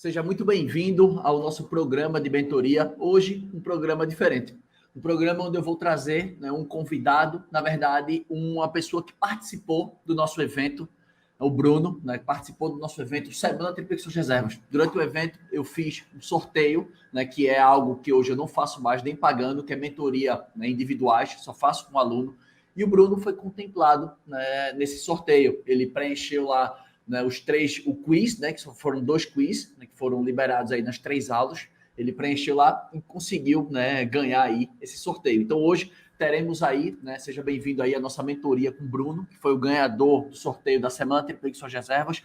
Seja muito bem-vindo ao nosso programa de mentoria. Hoje, um programa diferente. Um programa onde eu vou trazer um convidado, na verdade, uma pessoa que participou do nosso evento, o Bruno, que participou do nosso evento Semana Triplex Reservas. Durante o evento, eu fiz um sorteio, que é algo que hoje eu não faço mais nem pagando, que é mentoria individuais, só faço com aluno. E o Bruno foi contemplado nesse sorteio. Ele preencheu lá o quiz, que foram 2 quiz, que foram liberados aí nas 3 aulas. Ele preencheu lá e conseguiu ganhar aí esse sorteio. Então hoje teremos aí, seja bem-vindo aí à nossa mentoria com o Bruno, que foi o ganhador do sorteio da Semana Triplique Suas Reservas.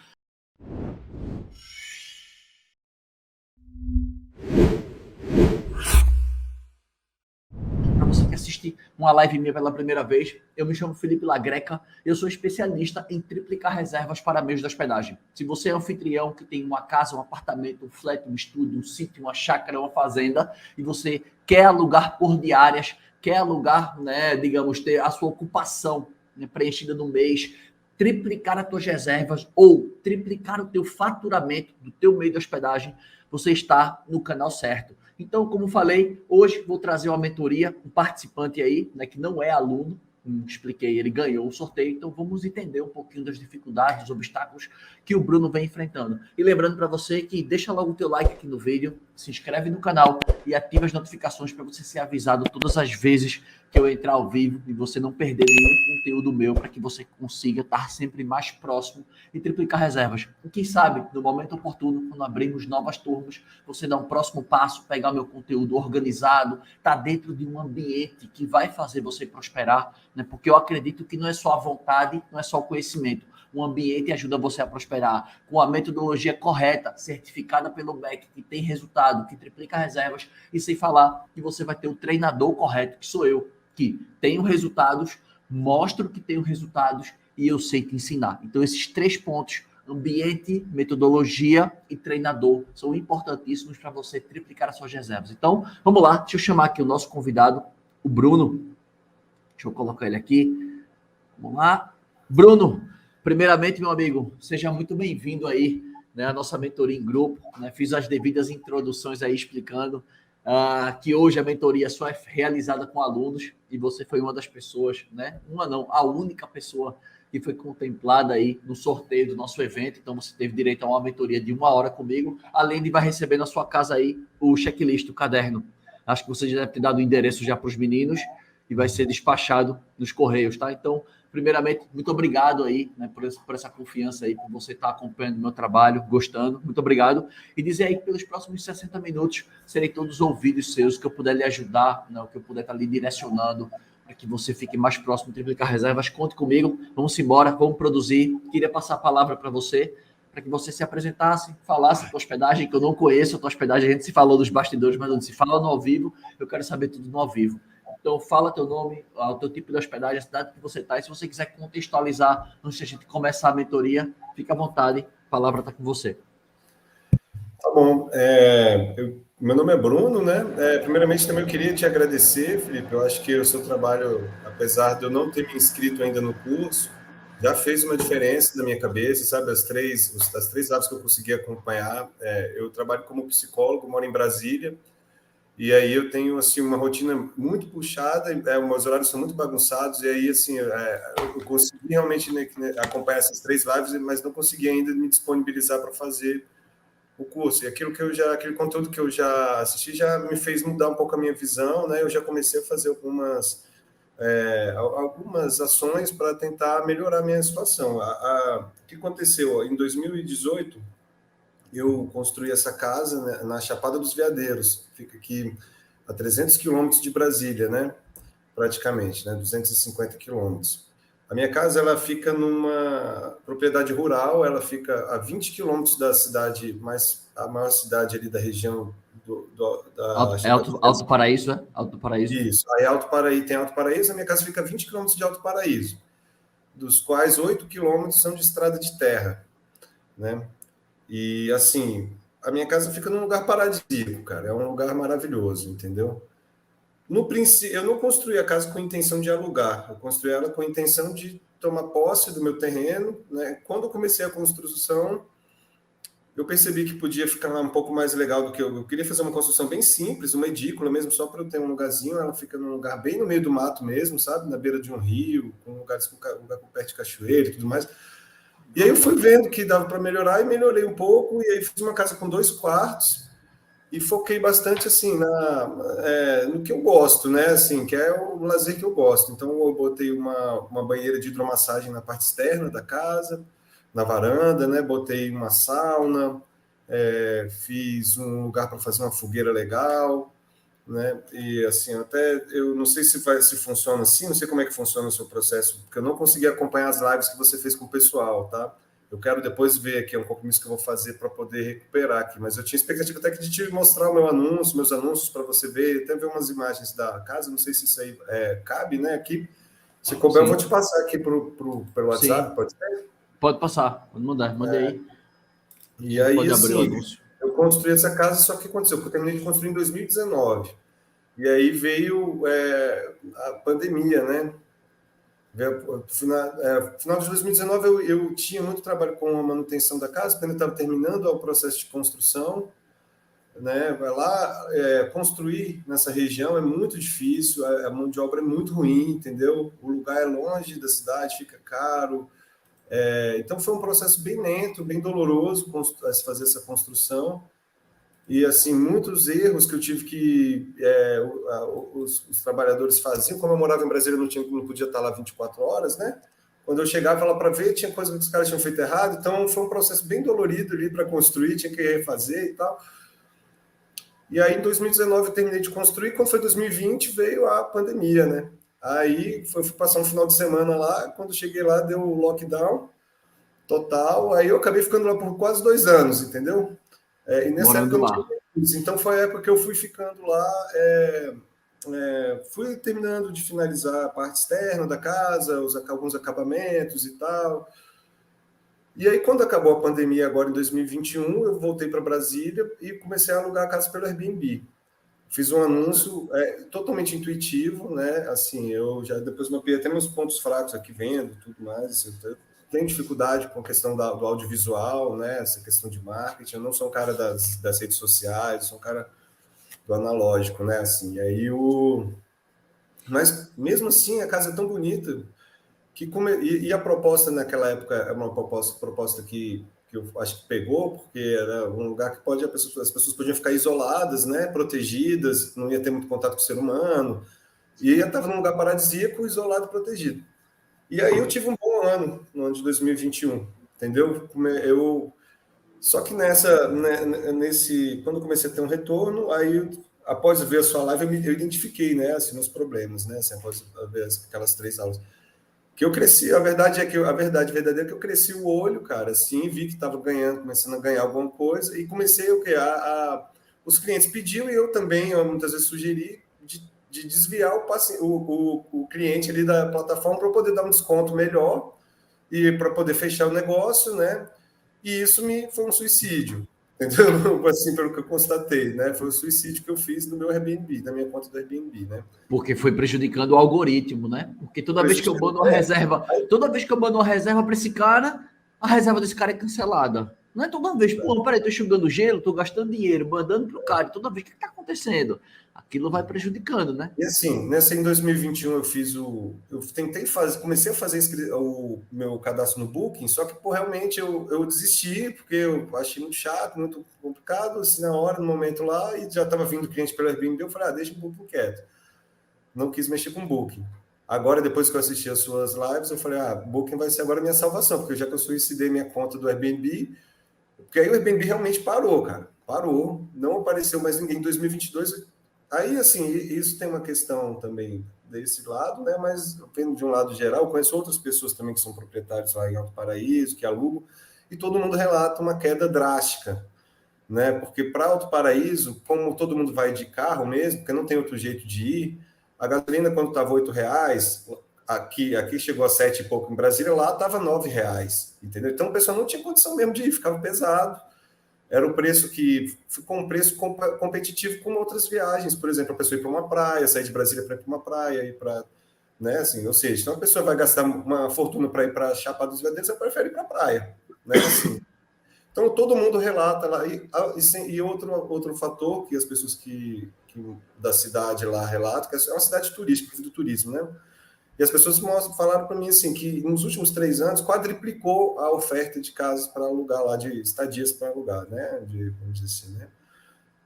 Para você que assiste uma live minha pela primeira vez, eu me chamo Felipe Lagreca, eu sou especialista em triplicar reservas para meios de hospedagem. Se você é anfitrião que tem uma casa, um apartamento, um flat, um estúdio, um sítio, uma chácara, uma fazenda, e você quer alugar por diárias, quer alugar, digamos, ter a sua ocupação preenchida no mês, triplicar as tuas reservas ou triplicar o teu faturamento do teu meio de hospedagem, você está no canal certo. Então, como falei, hoje vou trazer uma mentoria, um participante aí, que não é aluno, expliquei, ele ganhou o sorteio, então vamos entender um pouquinho das dificuldades, dos obstáculos que o Bruno vem enfrentando. E lembrando para você que deixa logo o teu like aqui no vídeo, se inscreve no canal e ativa as notificações para você ser avisado todas as vezes que eu entrar ao vivo e você não perder nenhum conteúdo meu, para que você consiga estar sempre mais próximo e triplicar reservas. E quem sabe, no momento oportuno, quando abrirmos novas turmas, você dá um próximo passo, pegar o meu conteúdo organizado, tá dentro de um ambiente que vai fazer você prosperar, porque eu acredito que não é só a vontade, não é só o conhecimento. O ambiente ajuda você a prosperar. Com a metodologia correta, certificada pelo MEC, que tem resultado, que triplica reservas, e sem falar que você vai ter o treinador correto, que sou eu, que tenho resultados, mostro que tenho resultados e eu sei te ensinar. Então, esses 3 pontos, ambiente, metodologia e treinador, são importantíssimos para você triplicar as suas reservas. Então, vamos lá, deixa eu chamar aqui o nosso convidado, o Bruno. Deixa eu colocar ele aqui. Vamos lá. Bruno, primeiramente, meu amigo, seja muito bem-vindo aí, à nossa mentoria em grupo. Fiz as devidas introduções aí explicando que hoje a mentoria só é realizada com alunos e você foi uma das pessoas, uma não, a única pessoa que foi contemplada aí no sorteio do nosso evento. Então você teve direito a uma mentoria de 1 hora comigo, além de vai receber na sua casa aí o checklist, o caderno. Acho que você já deve ter dado o endereço já para os meninos e vai ser despachado nos correios, tá? Então, primeiramente, muito obrigado aí, por essa confiança aí, por você estar acompanhando o meu trabalho, gostando. Muito obrigado. E dizer aí que pelos próximos 60 minutos serei todos ouvidos seus, que eu puder lhe ajudar, que eu puder estar lhe direcionando para que você fique mais próximo de triplicar reservas. Conte comigo. Vamos embora, vamos produzir. Queria passar a palavra para você, para que você se apresentasse, falasse a tua hospedagem, que eu não conheço a tua hospedagem. A gente se falou dos bastidores, mas não se fala no ao vivo. Eu quero saber tudo no ao vivo. Então, fala teu nome, o teu tipo de hospedagem, a cidade que você está. E se você quiser contextualizar antes de a gente começar a mentoria, fica à vontade. A palavra está com você. Tá bom. Meu nome é Bruno, né? Primeiramente, também eu queria te agradecer, Felipe. Eu acho que o seu trabalho, apesar de eu não ter me inscrito ainda no curso, já fez uma diferença na minha cabeça, sabe? As três aulas que eu consegui acompanhar. Eu trabalho como psicólogo, moro em Brasília. E aí eu tenho, assim, uma rotina muito puxada, meus horários são muito bagunçados, e aí, assim, eu consegui realmente acompanhar essas 3 lives, mas não consegui ainda me disponibilizar para fazer o curso. E aquele conteúdo que eu já assisti já me fez mudar um pouco a minha visão, né? Eu já comecei a fazer algumas ações para tentar melhorar a minha situação. O que aconteceu? Em 2018, eu construí essa casa, né, na Chapada dos Veadeiros, fica aqui a 300 quilômetros de Brasília, né, praticamente, né, 250 quilômetros. A minha casa ela fica numa propriedade rural, ela fica a 20 quilômetros da cidade, a maior cidade ali da região da Chapada dos Alto Paraíso, né? Alto Paraíso. Isso, aí tem Alto Paraíso, a minha casa fica a 20 quilômetros de Alto Paraíso, dos quais 8 quilômetros são de estrada de terra, né? E, assim, a minha casa fica num lugar paradisíaco, cara. É um lugar maravilhoso, entendeu? No princípio, eu não construí a casa com a intenção de alugar. Eu construí ela com a intenção de tomar posse do meu terreno, né? Quando eu comecei a construção, eu percebi que podia ficar um pouco mais legal do que eu queria fazer uma construção bem simples, uma edícula mesmo, só para eu ter um lugarzinho. Ela fica num lugar bem no meio do mato mesmo, sabe? Na beira de um rio, com lugar perto de cachoeira e tudo mais. E aí eu fui vendo que dava para melhorar e melhorei um pouco. E aí fiz uma casa com 2 quartos e foquei bastante assim no que eu gosto, né? Assim, que é o lazer que eu gosto. Então eu botei uma banheira de hidromassagem na parte externa da casa, na varanda, né? Botei uma sauna, fiz um lugar para fazer uma fogueira legal, né? E assim, até eu não sei se funciona assim, não sei como é que funciona o seu processo, porque eu não consegui acompanhar as lives que você fez com o pessoal, tá? Eu quero depois ver aqui, é um compromisso que eu vou fazer para poder recuperar aqui, mas eu tinha expectativa até de te mostrar meus anúncios para você ver, até ver umas imagens da casa, não sei se isso aí cabe, né? Aqui, se couber, eu vou te passar aqui pelo WhatsApp, Sim. pode ser? Pode passar, pode mandar, mandei aí. E aí, Pode abrir o assim, anúncio. eu construí essa casa, só que aconteceu, porque eu terminei de construir em 2019. E aí veio a pandemia, né? Final de 2019 eu tinha muito trabalho com a manutenção da casa, porque eu estava terminando o processo de construção, né? Vai lá, construir nessa região é muito difícil, a mão de obra é muito ruim, entendeu? O lugar é longe da cidade, fica caro. Então foi um processo bem lento, bem doloroso fazer essa construção. E, assim, muitos erros que eu tive que os trabalhadores faziam. Como eu morava em Brasília, não podia estar lá 24 horas, né? Quando eu chegava lá para ver, tinha coisa que os caras tinham feito errado. Então, foi um processo bem dolorido ali para construir, tinha que refazer e tal. E aí, em 2019, eu terminei de construir. Quando foi 2020, veio a pandemia, né? Aí, fui passar um final de semana lá. Quando cheguei lá, deu o lockdown total. Aí, eu acabei ficando lá por quase 2 anos, entendeu? E nessa época Morando eu não tinha lá. isso. Então foi a época que eu fui ficando lá, fui terminando de finalizar a parte externa da casa, alguns acabamentos e tal. E aí, quando acabou a pandemia, agora em 2021, eu voltei para Brasília e comecei a alugar a casa pelo Airbnb. Fiz um anúncio totalmente intuitivo, né? Assim, eu já depois mapeei até meus pontos fracos aqui vendo, tudo mais. Eu tenho dificuldade com a questão do audiovisual, né? Essa questão de marketing. Eu não sou um cara das redes sociais, sou um cara do analógico, né? Assim, mas mesmo assim a casa é tão bonita e a proposta naquela época é uma proposta que eu acho que pegou, porque era um lugar que as pessoas podiam ficar isoladas, né, protegidas, não ia ter muito contato com o ser humano, e eu estava num lugar paradisíaco, isolado e protegido. E aí eu tive um bom ano, no ano de 2021, entendeu? Só que quando eu comecei a ter um retorno, aí após ver a sua live, eu identifiquei, né, assim, meus problemas, né, assim, após ver aquelas 3 aulas que eu cresci. A verdade verdadeira é que eu cresci o olho, cara, assim, vi que estava começando a ganhar alguma coisa, e comecei os clientes pediam, e eu também muitas vezes sugeri de desviar o cliente ali da plataforma para poder dar um desconto melhor e para poder fechar o negócio, né? E isso foi um suicídio, entendeu? Assim, pelo que eu constatei, né? Foi um suicídio que eu fiz no meu Airbnb, na minha conta do Airbnb, né? Porque foi prejudicando o algoritmo, né? Porque toda vez que eu mando uma reserva para esse cara, a reserva desse cara é cancelada. Não é toda vez, pô, peraí, tô enxugando gelo, tô gastando dinheiro, mandando pro cara, toda vez, o que tá acontecendo? Aquilo vai prejudicando, né? E assim, em 2021 eu tentei comecei a fazer o meu cadastro no Booking, só que realmente eu desisti, porque eu achei muito chato, muito complicado, assim, na hora, no momento lá, e já estava vindo cliente pelo Airbnb, eu falei, deixa o Booking quieto. Não quis mexer com o Booking. Agora, depois que eu assisti as suas lives, eu falei, Booking vai ser agora a minha salvação, porque já que eu suicidei minha conta do Airbnb, porque aí o Airbnb realmente parou, cara. Parou, não apareceu mais ninguém. Em 2022, aí, assim, isso tem uma questão também desse lado, né? Mas vendo de um lado geral, eu conheço outras pessoas também que são proprietários lá em Alto Paraíso, que alugam, e todo mundo relata uma queda drástica, né? Porque para Alto Paraíso, como todo mundo vai de carro mesmo, porque não tem outro jeito de ir, a gasolina, quando estava R$ 8, aqui chegou a 7 e pouco em Brasília, lá estava R$ 9, entendeu? Então o pessoal não tinha condição mesmo de ir, ficava pesado. Era o preço que ficou um preço competitivo com outras viagens, por exemplo, a pessoa ir para uma praia, sair de Brasília para ir para uma praia, ir para, né, assim, ou seja, então a pessoa vai gastar uma fortuna para ir para Chapada dos Veadeiros, ela prefere ir para a praia, né, assim. Então, todo mundo relata lá. E outro fator que as pessoas que da cidade lá relatam, que é uma cidade turística, do turismo, né? E as pessoas falaram para mim assim, que nos últimos 3 anos quadriplicou a oferta de casas para alugar lá, de estadias para alugar, né? Vamos dizer assim, né?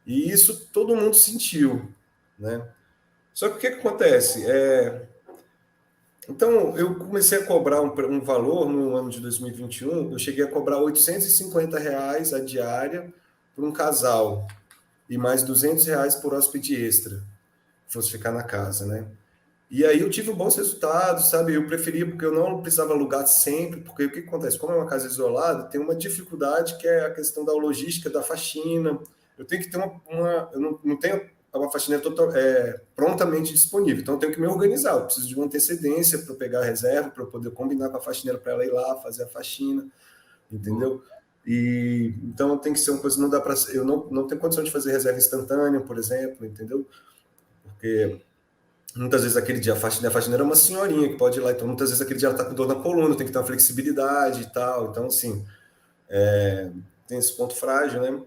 E isso todo mundo sentiu, né? Só que o que acontece? Então, eu comecei a cobrar um valor no ano de 2021, eu cheguei a cobrar R$ 850 a diária por um casal e mais R$ 200 por hóspede extra, fosse ficar na casa, né? E aí eu tive bons resultados, sabe? Eu preferia, porque eu não precisava alugar sempre, porque o que acontece? Como é uma casa isolada, tem uma dificuldade que é a questão da logística, da faxina. Eu tenho que ter eu não tenho uma faxineira prontamente disponível, então eu tenho que me organizar. Eu preciso de uma antecedência para pegar a reserva, para eu poder combinar com a faxineira para ela ir lá fazer a faxina, entendeu? E então tem que ser uma coisa, não dá para, eu não tenho condição de fazer reserva instantânea, por exemplo, entendeu? Porque muitas vezes aquele dia a faxineira é uma senhorinha que pode ir lá, então muitas vezes aquele dia ela está com dor na coluna, tem que ter uma flexibilidade e tal, então assim, tem esse ponto frágil, né?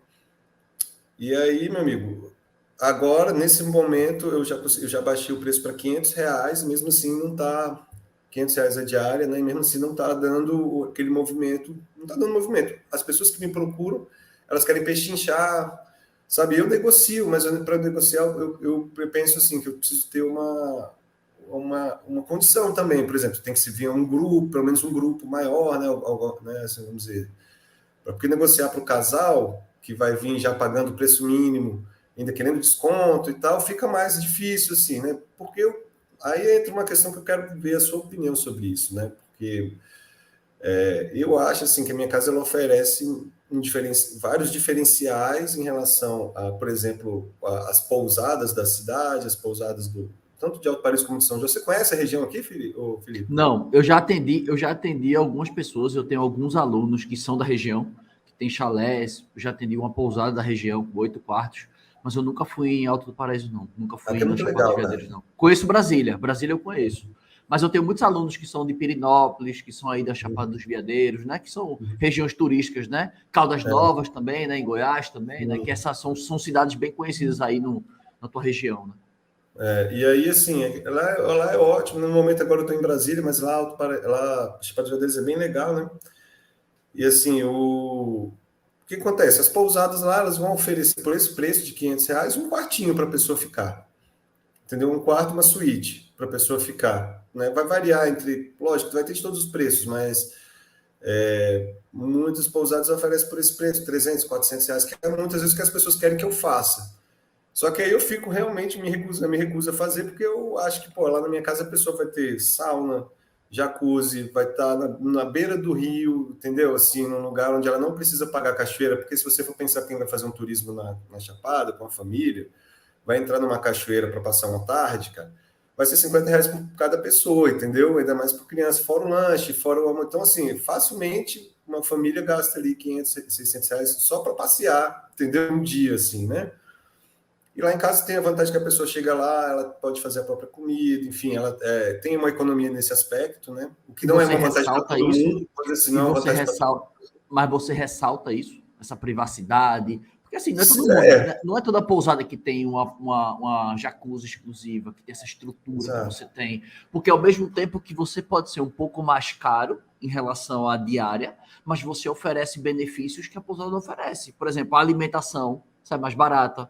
E aí, meu amigo, agora, nesse momento, eu já baixei o preço para R$ 500, mesmo assim não está R$ 500 a diária, né? E mesmo assim não está dando aquele movimento, não está dando movimento. As pessoas que me procuram, elas querem pechinchar, sabe? Eu negocio, mas para negociar, eu penso assim, que eu preciso ter uma condição também, por exemplo, tem que se vir um grupo, pelo menos um grupo maior, né, assim, vamos dizer, porque negociar para o casal, que vai vir já pagando o preço mínimo, ainda querendo desconto e tal, fica mais difícil, assim, né, porque aí entra uma questão que eu quero ver a sua opinião sobre isso, né, porque eu acho, assim, que a minha casa, ela oferece vários diferenciais em relação a, por exemplo, as pousadas da cidade, as pousadas tanto de Alto Paris como de São João. Você conhece a região aqui, Felipe? Não, eu já atendi algumas pessoas, eu tenho alguns alunos que são da região, que tem chalés, eu já atendi uma pousada da região com 8 quartos, mas eu nunca fui em Alto do Paraíso, não. Nunca fui Aqui é na muito Chapada dos legal, Veadeiros, cara. não. Conheço Brasília, Brasília eu conheço. Mas eu tenho muitos alunos que são de Pirinópolis, que são aí da Chapada dos Veadeiros, né? Que são regiões turísticas, né? Caldas Novas também, né? Em Goiás também, né? Que essas são cidades bem conhecidas aí na tua região, né? E aí, assim, lá é ótimo. No momento agora eu estou em Brasília, mas lá Chapada dos Veadeiros é bem legal, né? E assim, o que acontece? As pousadas lá, elas vão oferecer por esse preço de R$ 500 um quartinho para a pessoa ficar, entendeu? Um quarto, uma suíte para a pessoa ficar, né? Vai variar lógico, vai ter de todos os preços, mas muitas pousadas oferecem por esse preço, R$ 300, R$ 400, que é muitas vezes o que as pessoas querem que eu faça. Só que aí eu fico realmente, me recuso a fazer, porque eu acho que, pô, lá na minha casa a pessoa vai ter sauna, jacuzzi, vai estar na beira do rio, entendeu? Assim, num lugar onde ela não precisa pagar cachoeira, porque se você for pensar quem vai fazer um turismo na Chapada, com a família, vai entrar numa cachoeira para passar uma tarde, cara, vai ser R$ 50 por cada pessoa, entendeu? Ainda mais por criança, fora o lanche, fora o... Então, assim, facilmente uma família gasta ali R$ 500, R$ 600 só para passear, entendeu? Um dia, assim, né? E lá em casa tem a vantagem que a pessoa chega lá, ela pode fazer a própria comida, enfim, ela tem uma economia nesse aspecto, né? O que E não é você uma vantagem para ressalta todo isso, mundo, mas assim, e não é uma você vantagem para todo ressalta, mas você ressalta isso, essa privacidade, porque assim, não é todo mundo. mundo, né? Não é toda pousada que tem uma jacuzzi exclusiva, que tem essa estrutura que Exato. você tem, porque ao mesmo tempo que você pode ser um pouco mais caro em relação à diária, mas você oferece benefícios que a pousada não oferece. Por exemplo, a alimentação sai mais barata,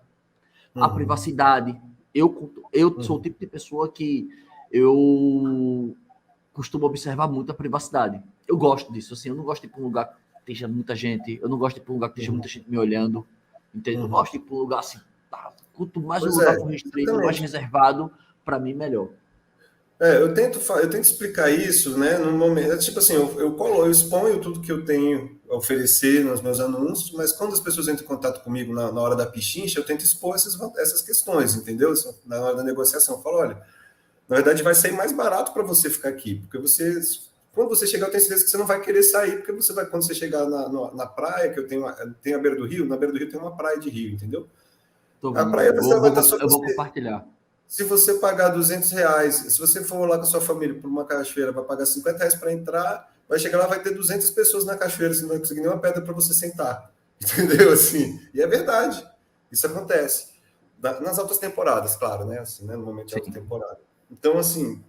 a Uhum, privacidade. Eu sou o uhum, tipo de pessoa que eu costumo observar muito a privacidade. Eu gosto disso, assim, eu não gosto de ir para um lugar que esteja muita gente, eu não gosto de ir para um lugar que esteja muita uhum, gente me olhando, entende? Eu uhum. gosto de ir para um lugar assim, tá? Quanto mais o Pois lugar é, for restrito, mais exatamente. reservado, para mim, melhor. Eu tento explicar isso, né, no momento, tipo assim, eu exponho tudo que eu tenho a oferecer nos meus anúncios, mas quando as pessoas entram em contato comigo na hora da pichincha, eu tento expor essas questões, entendeu? Na hora da negociação, eu falo, olha, na verdade vai sair mais barato para você ficar aqui, porque quando você chegar, eu tenho certeza que você não vai querer sair, porque quando você chegar na praia, que tenho a beira do rio, na beira do rio tem uma praia de rio, entendeu? Tô A vendo. praia vai estar só Eu vou você. compartilhar. Se você pagar R$ 200, se você for lá com a sua família por uma cachoeira, vai pagar R$ 50 para entrar, vai chegar lá, vai ter 200 pessoas na cachoeira, você não vai conseguir nenhuma pedra para você sentar. Entendeu? Assim, e é verdade. Isso acontece. Nas altas temporadas, claro, né? Assim, né? No momento de alta temporada. Então, assim,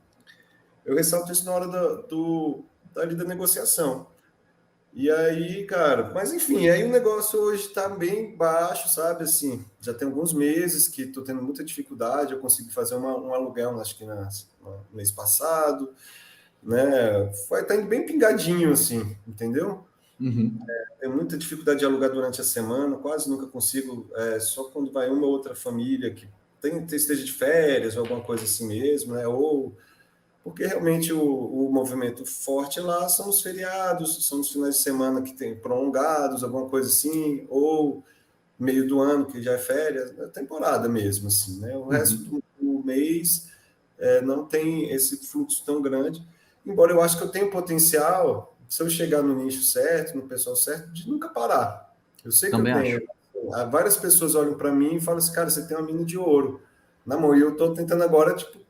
eu ressalto isso na hora da negociação. E aí, cara, mas enfim, aí o negócio hoje está bem baixo, sabe? Assim, já tem alguns meses que estou tendo muita dificuldade. Eu consegui fazer um aluguel, acho que no mês passado, né? Tá indo bem pingadinho, assim, entendeu? Uhum. Tenho muita dificuldade de alugar durante a semana, quase nunca consigo, só quando vai uma ou outra família que esteja de férias ou alguma coisa assim mesmo, né? Ou porque realmente o movimento forte lá são os feriados, são os finais de semana que tem prolongados, alguma coisa assim, ou meio do ano que já é férias, é temporada mesmo, assim, né? O resto do mês não tem esse fluxo tão grande, embora eu acho que eu tenho potencial, se eu chegar no nicho certo, no pessoal certo, de nunca parar. Eu sei que eu Também tenho. acho. Várias pessoas olham para mim e falam assim, cara, você tem uma mina de ouro na mão, e eu estou tentando agora, tipo,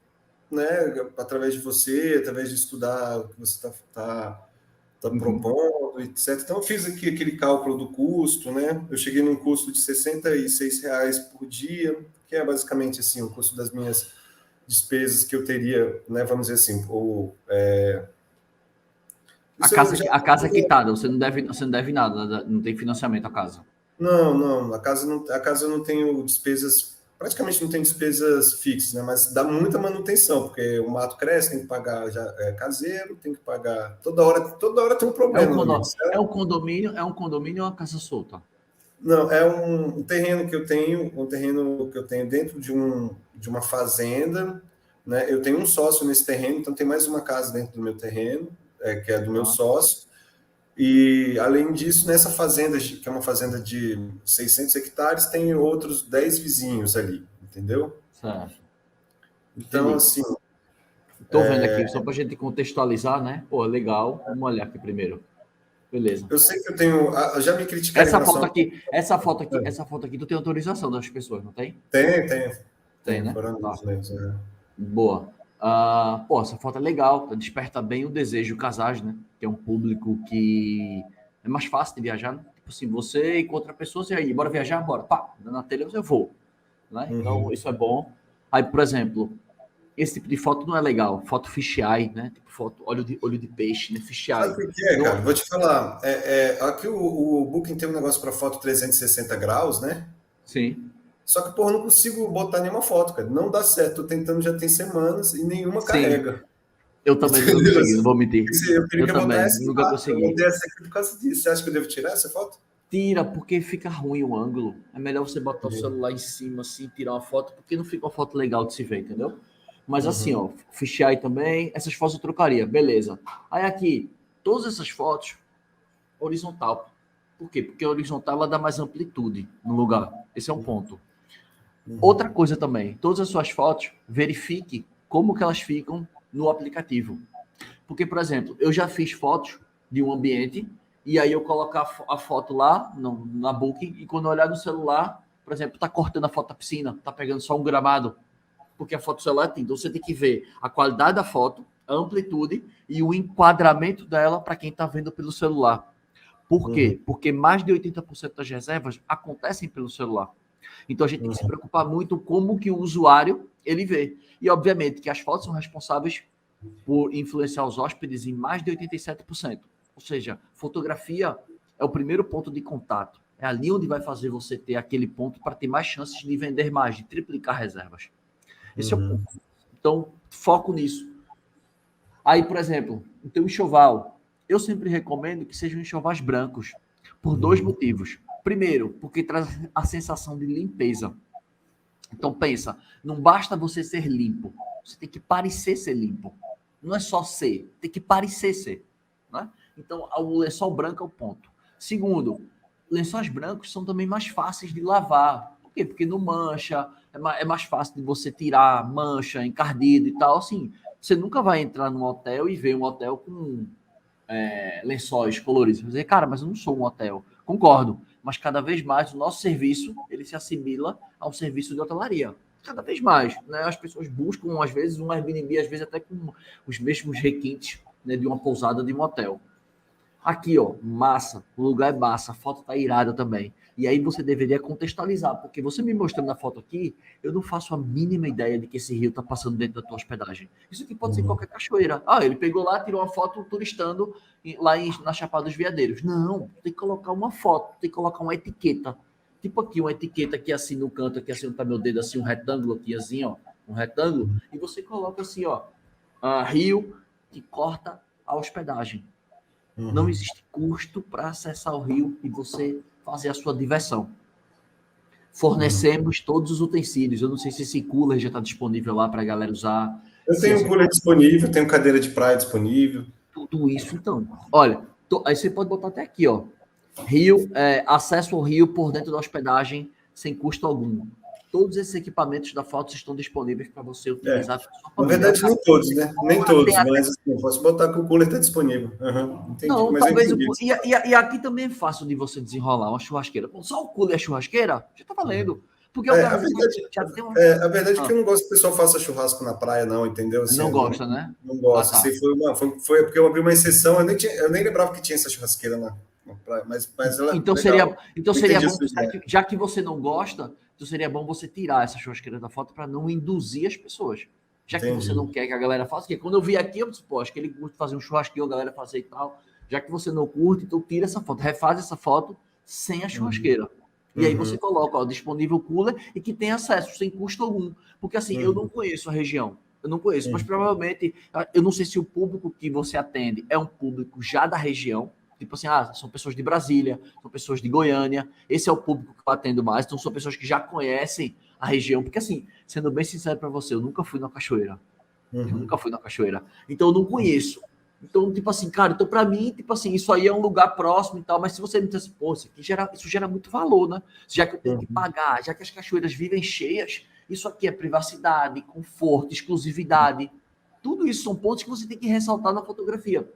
né, através de você, através de estudar o que você está propondo, etc. Então, eu fiz aqui aquele cálculo do custo, né? Eu cheguei num custo de R$ 66 por dia, que é basicamente assim, o custo das minhas despesas que eu teria, né? Vamos dizer assim, A isso eu casa, já... a casa é quitada, você não deve nada, não tem financiamento a casa. Não, a casa eu não tenho despesas, praticamente não tem despesas fixas, né? Mas dá muita manutenção, porque o mato cresce, tem que pagar caseiro, tem que pagar toda hora tem um problema no meio. É um condomínio ou uma casa solta? Não, é um terreno que eu tenho, dentro de uma fazenda, né? Eu tenho um sócio nesse terreno, então tem mais uma casa dentro do meu terreno, que é do meu sócio. E, além disso, nessa fazenda, que é uma fazenda de 600 hectares, tem outros 10 vizinhos ali, entendeu? Certo. Então, Entendi. assim, Estou vendo aqui, só para a gente contextualizar, né? Pô, legal. Vamos olhar aqui primeiro. Beleza. eu sei que eu tenho. Já me criticaram em relação a. Essa foto aqui, tu tem autorização das pessoas, não tem? Tem, Né? foram Tá. mesmo, né? Boa. Pô, essa foto é legal, desperta bem o desejo casais, né? Que é um público que é mais fácil de viajar, né? Tipo assim, você encontra pessoas e aí, bora viajar? Bora. Pá, na telha eu vou, né? Então, isso é bom. Aí, por exemplo, esse tipo de foto não é legal. Foto fisheye, né? Tipo foto olho de peixe, né? Sabe Fisheye. o que é, cara? Não, Vou te falar. Aqui o Booking tem um negócio para foto 360 graus, né? sim. Só que, porra, eu não consigo botar nenhuma foto, cara. Não dá certo. Tô tentando já tem semanas e nenhuma Sim. carrega. Eu também nunca Entendeu? consegui, não vou mentir. Eu queria Eu que botar também essa. nunca Eu consegui. botei essa aqui por causa disso. Você acha que eu devo tirar essa foto? Tira, porque fica ruim o ângulo. É melhor você botar o celular em cima, assim, tirar uma foto, porque não fica uma foto legal de se ver, entendeu? Mas assim, ó, fisheye também, essas fotos eu trocaria, beleza. Aí aqui, todas essas fotos, horizontal. Por quê? Porque a horizontal ela dá mais amplitude no lugar. Esse é um ponto. Outra coisa também, todas as suas fotos, verifique como que elas ficam no aplicativo. Porque, por exemplo, eu já fiz fotos de um ambiente e aí eu coloco a foto lá na Booking e quando eu olhar no celular, por exemplo, tá cortando a foto da piscina, tá pegando só um gramado, porque a foto do celular tem. Então você tem que ver a qualidade da foto, a amplitude e o enquadramento dela para quem está vendo pelo celular. Por quê? Porque mais de 80% das reservas acontecem pelo celular. Então a gente tem que se preocupar muito como que o usuário ele vê. E obviamente que as fotos são responsáveis por influenciar os hóspedes em mais de 87%. Ou seja, fotografia é o primeiro ponto de contato. É ali onde vai fazer você ter aquele ponto para ter mais chances de vender mais, de triplicar reservas. Esse é o ponto. Então, foco nisso. Aí, por exemplo, o teu enxoval. Eu sempre recomendo que sejam enxovais brancos, por dois motivos. Primeiro, porque traz a sensação de limpeza. Então, pensa, não basta você ser limpo, você tem que parecer ser limpo. Não é só ser, tem que parecer ser. Né? Então, o lençol branco é o ponto. Segundo, lençóis brancos são também mais fáceis de lavar. Por quê? Porque não mancha, é mais fácil de você tirar mancha, encardido e tal. Assim, você nunca vai entrar num hotel e ver um hotel com lençóis coloridos. Você vai dizer, cara, mas eu não sou um hotel. Concordo, mas cada vez mais o nosso serviço ele se assimila ao serviço de hotelaria. Cada vez mais, né? As pessoas buscam, às vezes, um Airbnb, às vezes até com os mesmos requintes, né, de uma pousada de um hotel. Aqui, ó, massa, o lugar é massa, a foto tá irada também. E aí você deveria contextualizar, porque você me mostrando a foto aqui, eu não faço a mínima ideia de que esse rio tá passando dentro da tua hospedagem. Isso aqui pode ser qualquer cachoeira. Ah, ele pegou lá, tirou uma foto turistando na Chapada dos Veadeiros. Não, tem que colocar uma foto, tem que colocar uma etiqueta. Tipo aqui, uma etiqueta aqui assim no canto, aqui assim, onde tá meu dedo, assim, um retângulo aqui, assim, ó, um retângulo, e você coloca assim, ó, rio que corta a hospedagem. Não existe custo para acessar o rio e você fazer a sua diversão. Fornecemos todos os utensílios. Eu não sei se esse cooler já está disponível lá para a galera usar. Eu tenho um cooler disponível, tenho cadeira de praia disponível. Tudo isso, então. Olha, aí você pode botar até aqui, ó. Rio, acesso ao rio por dentro da hospedagem sem custo algum. Todos esses equipamentos da foto estão disponíveis para você utilizar. Na verdade, nem todos, né? Nem todos, mas assim, posso botar que o cooler está disponível. Entendi. Não, mas talvez e aqui também é fácil de você desenrolar uma churrasqueira. Só o cooler e a churrasqueira já tá valendo. Porque a verdade é que eu não gosto que o pessoal faça churrasco na praia, não, entendeu? Assim, não gosta, né? Não gosto. Tá. Assim, foi porque eu abri uma exceção, eu nem lembrava que tinha essa churrasqueira na praia, mas ela então seria bom, já que você não gosta, então seria bom você tirar essa churrasqueira da foto para não induzir as pessoas. Já que você não quer que a galera faça, porque quando eu vi aqui, eu disse, pô, acho que ele curte fazer um churrasquinho, a galera fazer e tal. Já que você não curte, então tira essa foto, refaz essa foto sem a churrasqueira. E aí você coloca, ó, disponível cooler e que tem acesso sem custo algum. Porque assim, eu não conheço a região, eu não conheço, mas provavelmente, eu não sei se o público que você atende é um público já da região, tipo assim, são pessoas de Brasília, são pessoas de Goiânia, esse é o público que eu atendo mais, então são pessoas que já conhecem a região, porque assim, sendo bem sincero para você, eu nunca fui na cachoeira. Eu nunca fui na cachoeira. Então eu não conheço. Então, tipo assim, cara, então pra mim, tipo assim, isso aí é um lugar próximo e tal, mas se você me dissesse, pô, isso gera muito valor, né? Já que eu tenho que pagar, já que as cachoeiras vivem cheias, isso aqui é privacidade, conforto, exclusividade. Tudo isso são pontos que você tem que ressaltar na fotografia.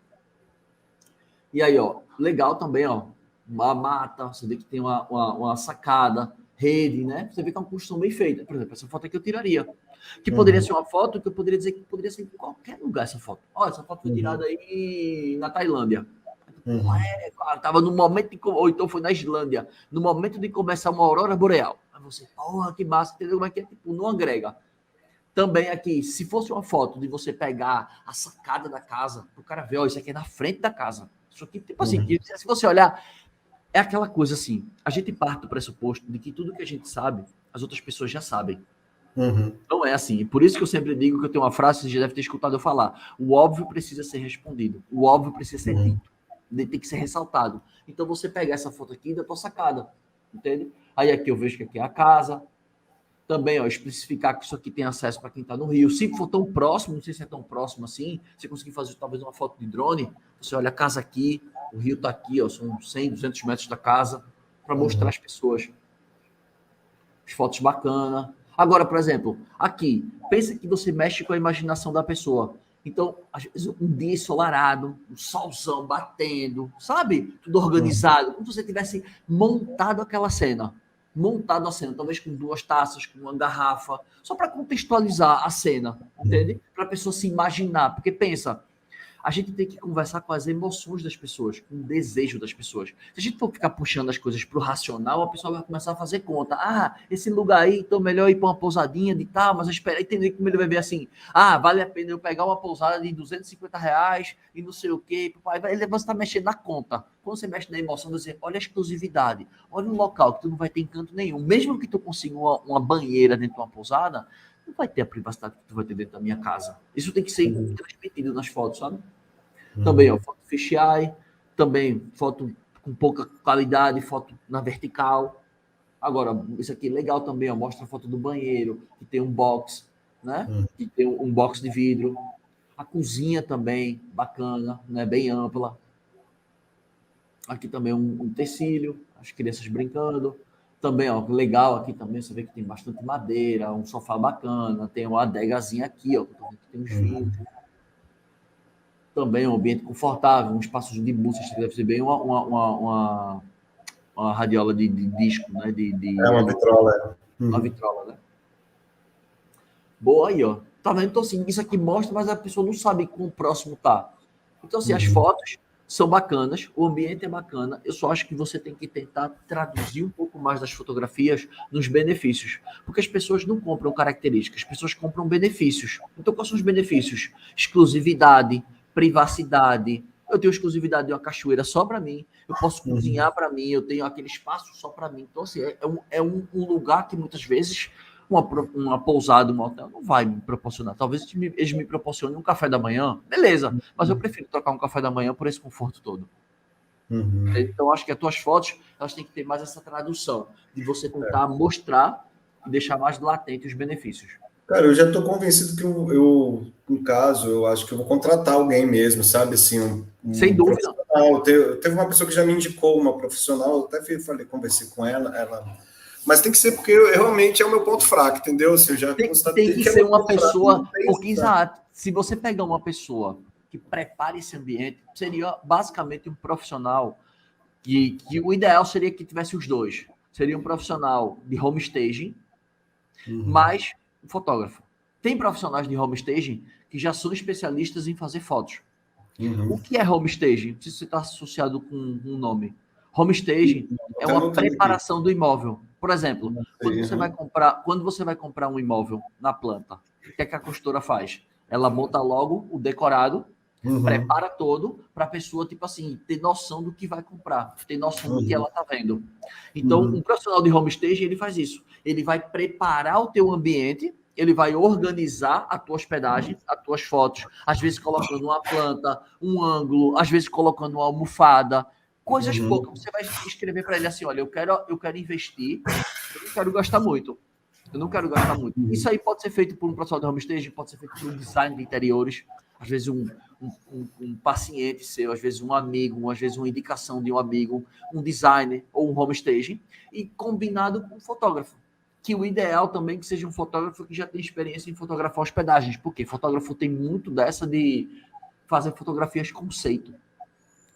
E aí, ó, legal também, ó, uma mata, você vê que tem uma sacada, rede, né? Você vê que é uma construção bem feita. Por exemplo, essa foto aqui eu tiraria. Que poderia ser uma foto que eu poderia dizer que poderia ser em qualquer lugar essa foto. Olha, essa foto foi tirada aí na Tailândia. Tava no momento ou então foi na Islândia, no momento de começar uma aurora boreal. Aí você, porra, que massa, entendeu como é que é? Tipo, não agrega. Também aqui, se fosse uma foto de você pegar a sacada da casa, o cara ver, ó, isso aqui é na frente da casa. Isso aqui, tipo assim, se você olhar, é aquela coisa assim, a gente parte do pressuposto de que tudo que a gente sabe, as outras pessoas já sabem. Não é assim. Por isso que eu sempre digo que eu tenho uma frase, você já deve ter escutado eu falar. O óbvio precisa ser respondido. O óbvio precisa ser dito. Tem que ser ressaltado. Então você pega essa foto aqui da tua sacada. Entende? Aí aqui eu vejo que aqui é a casa. Também, ó, especificar que isso aqui tem acesso para quem está no Rio. Se for tão próximo, não sei se é tão próximo assim, você conseguir fazer talvez uma foto de drone, você olha a casa aqui, o rio está aqui, ó, são 100, 200 metros da casa, para mostrar às pessoas. As fotos bacanas. Agora, por exemplo, aqui, pensa que você mexe com a imaginação da pessoa. Então, às vezes, um dia ensolarado, um solzão batendo, sabe? Tudo organizado, como se você tivesse montado aquela cena. Montado a cena, talvez com 2 taças, com uma garrafa, só para contextualizar a cena, entende? Para a pessoa se imaginar. Porque pensa, a gente tem que conversar com as emoções das pessoas, com o desejo das pessoas. Se a gente for ficar puxando as coisas para o racional, a pessoa vai começar a fazer conta. Esse lugar aí, então melhor ir para uma pousadinha de tal, mas espera, entender como ele vai ver assim. Vale a pena eu pegar uma pousada de R$250 e não sei o quê. Ele vai estar mexendo na conta. Quando você mexe na emoção, você olha a exclusividade, olha um local que tu não vai ter encanto nenhum. Mesmo que tu consiga uma banheira dentro de uma pousada, não vai ter a privacidade que tu vai ter dentro da minha casa. Isso tem que ser transmitido nas fotos, sabe? Também, ó, foto fisheye, também foto com pouca qualidade, foto na vertical. Agora, isso aqui é legal também, ó, mostra a foto do banheiro, que tem um box, né? Que tem um box de vidro. A cozinha também, bacana, né? Bem ampla. Aqui também um utensílio, as crianças brincando. Também, ó, legal aqui também, você vê que tem bastante madeira, um sofá bacana, tem uma adegazinha aqui, ó, tem uns vinhos. Também um ambiente confortável, um espaço de música, que deve ser bem uma radiola de disco, né? Uma vitrola. Uma vitrola, né? Boa aí, ó. Tá vendo? Então, assim, isso aqui mostra, mas a pessoa não sabe como o próximo tá. Então, assim, as fotos são bacanas, o ambiente é bacana, eu só acho que você tem que tentar traduzir um pouco mais das fotografias nos benefícios, porque as pessoas não compram características, as pessoas compram benefícios. Então, quais são os benefícios? Exclusividade, privacidade. Eu tenho exclusividade de uma cachoeira só para mim, eu posso cozinhar para mim, eu tenho aquele espaço só para mim. Então, assim, é um lugar que muitas vezes uma pousada, um hotel não vai me proporcionar. Talvez eles me proporcionem um café da manhã, beleza, mas eu prefiro trocar um café da manhã por esse conforto todo. Então, acho que as tuas fotos, elas têm que ter mais essa tradução, de você tentar mostrar e deixar mais latente os benefícios. Cara, eu já estou convencido que no caso, eu acho que eu vou contratar alguém mesmo, sabe? Assim, Sem dúvida. profissional. Teve uma pessoa que já me indicou uma profissional, eu até conversei com ela. Mas tem que ser porque realmente é o meu ponto fraco, entendeu? Assim, eu já tem que ser uma pessoa, porque exato, se você pegar uma pessoa que prepare esse ambiente, seria basicamente um profissional que o ideal seria que tivesse os dois. Seria um profissional de home staging, mais um fotógrafo. Tem profissionais de home staging que já são especialistas em fazer fotos. O que é home staging? Não sei se você está associado com um nome. Home staging é uma preparação do imóvel. Por exemplo, quando você vai comprar um imóvel na planta, o que é que a consultora faz? Ela monta logo o decorado, prepara todo para a pessoa, tipo assim, ter noção do que vai comprar, ter noção do que ela está vendo. Então, um profissional de home staging, ele faz isso. Ele vai preparar o teu ambiente, ele vai organizar a tua hospedagem, as tuas fotos, às vezes colocando uma planta, um ângulo, às vezes colocando uma almofada, coisas poucas. Você vai escrever para ele assim, olha, eu quero investir, eu não quero gastar muito. Eu não quero gastar muito. Isso aí pode ser feito por um profissional de home staging, pode ser feito por um design de interiores, às vezes um paciente seu, às vezes um amigo, às vezes uma indicação de um amigo, um designer ou um home staging, e combinado com um fotógrafo. Que o ideal também que seja um fotógrafo que já tem experiência em fotografar hospedagens, porque fotógrafo tem muito dessa de fazer fotografias conceito.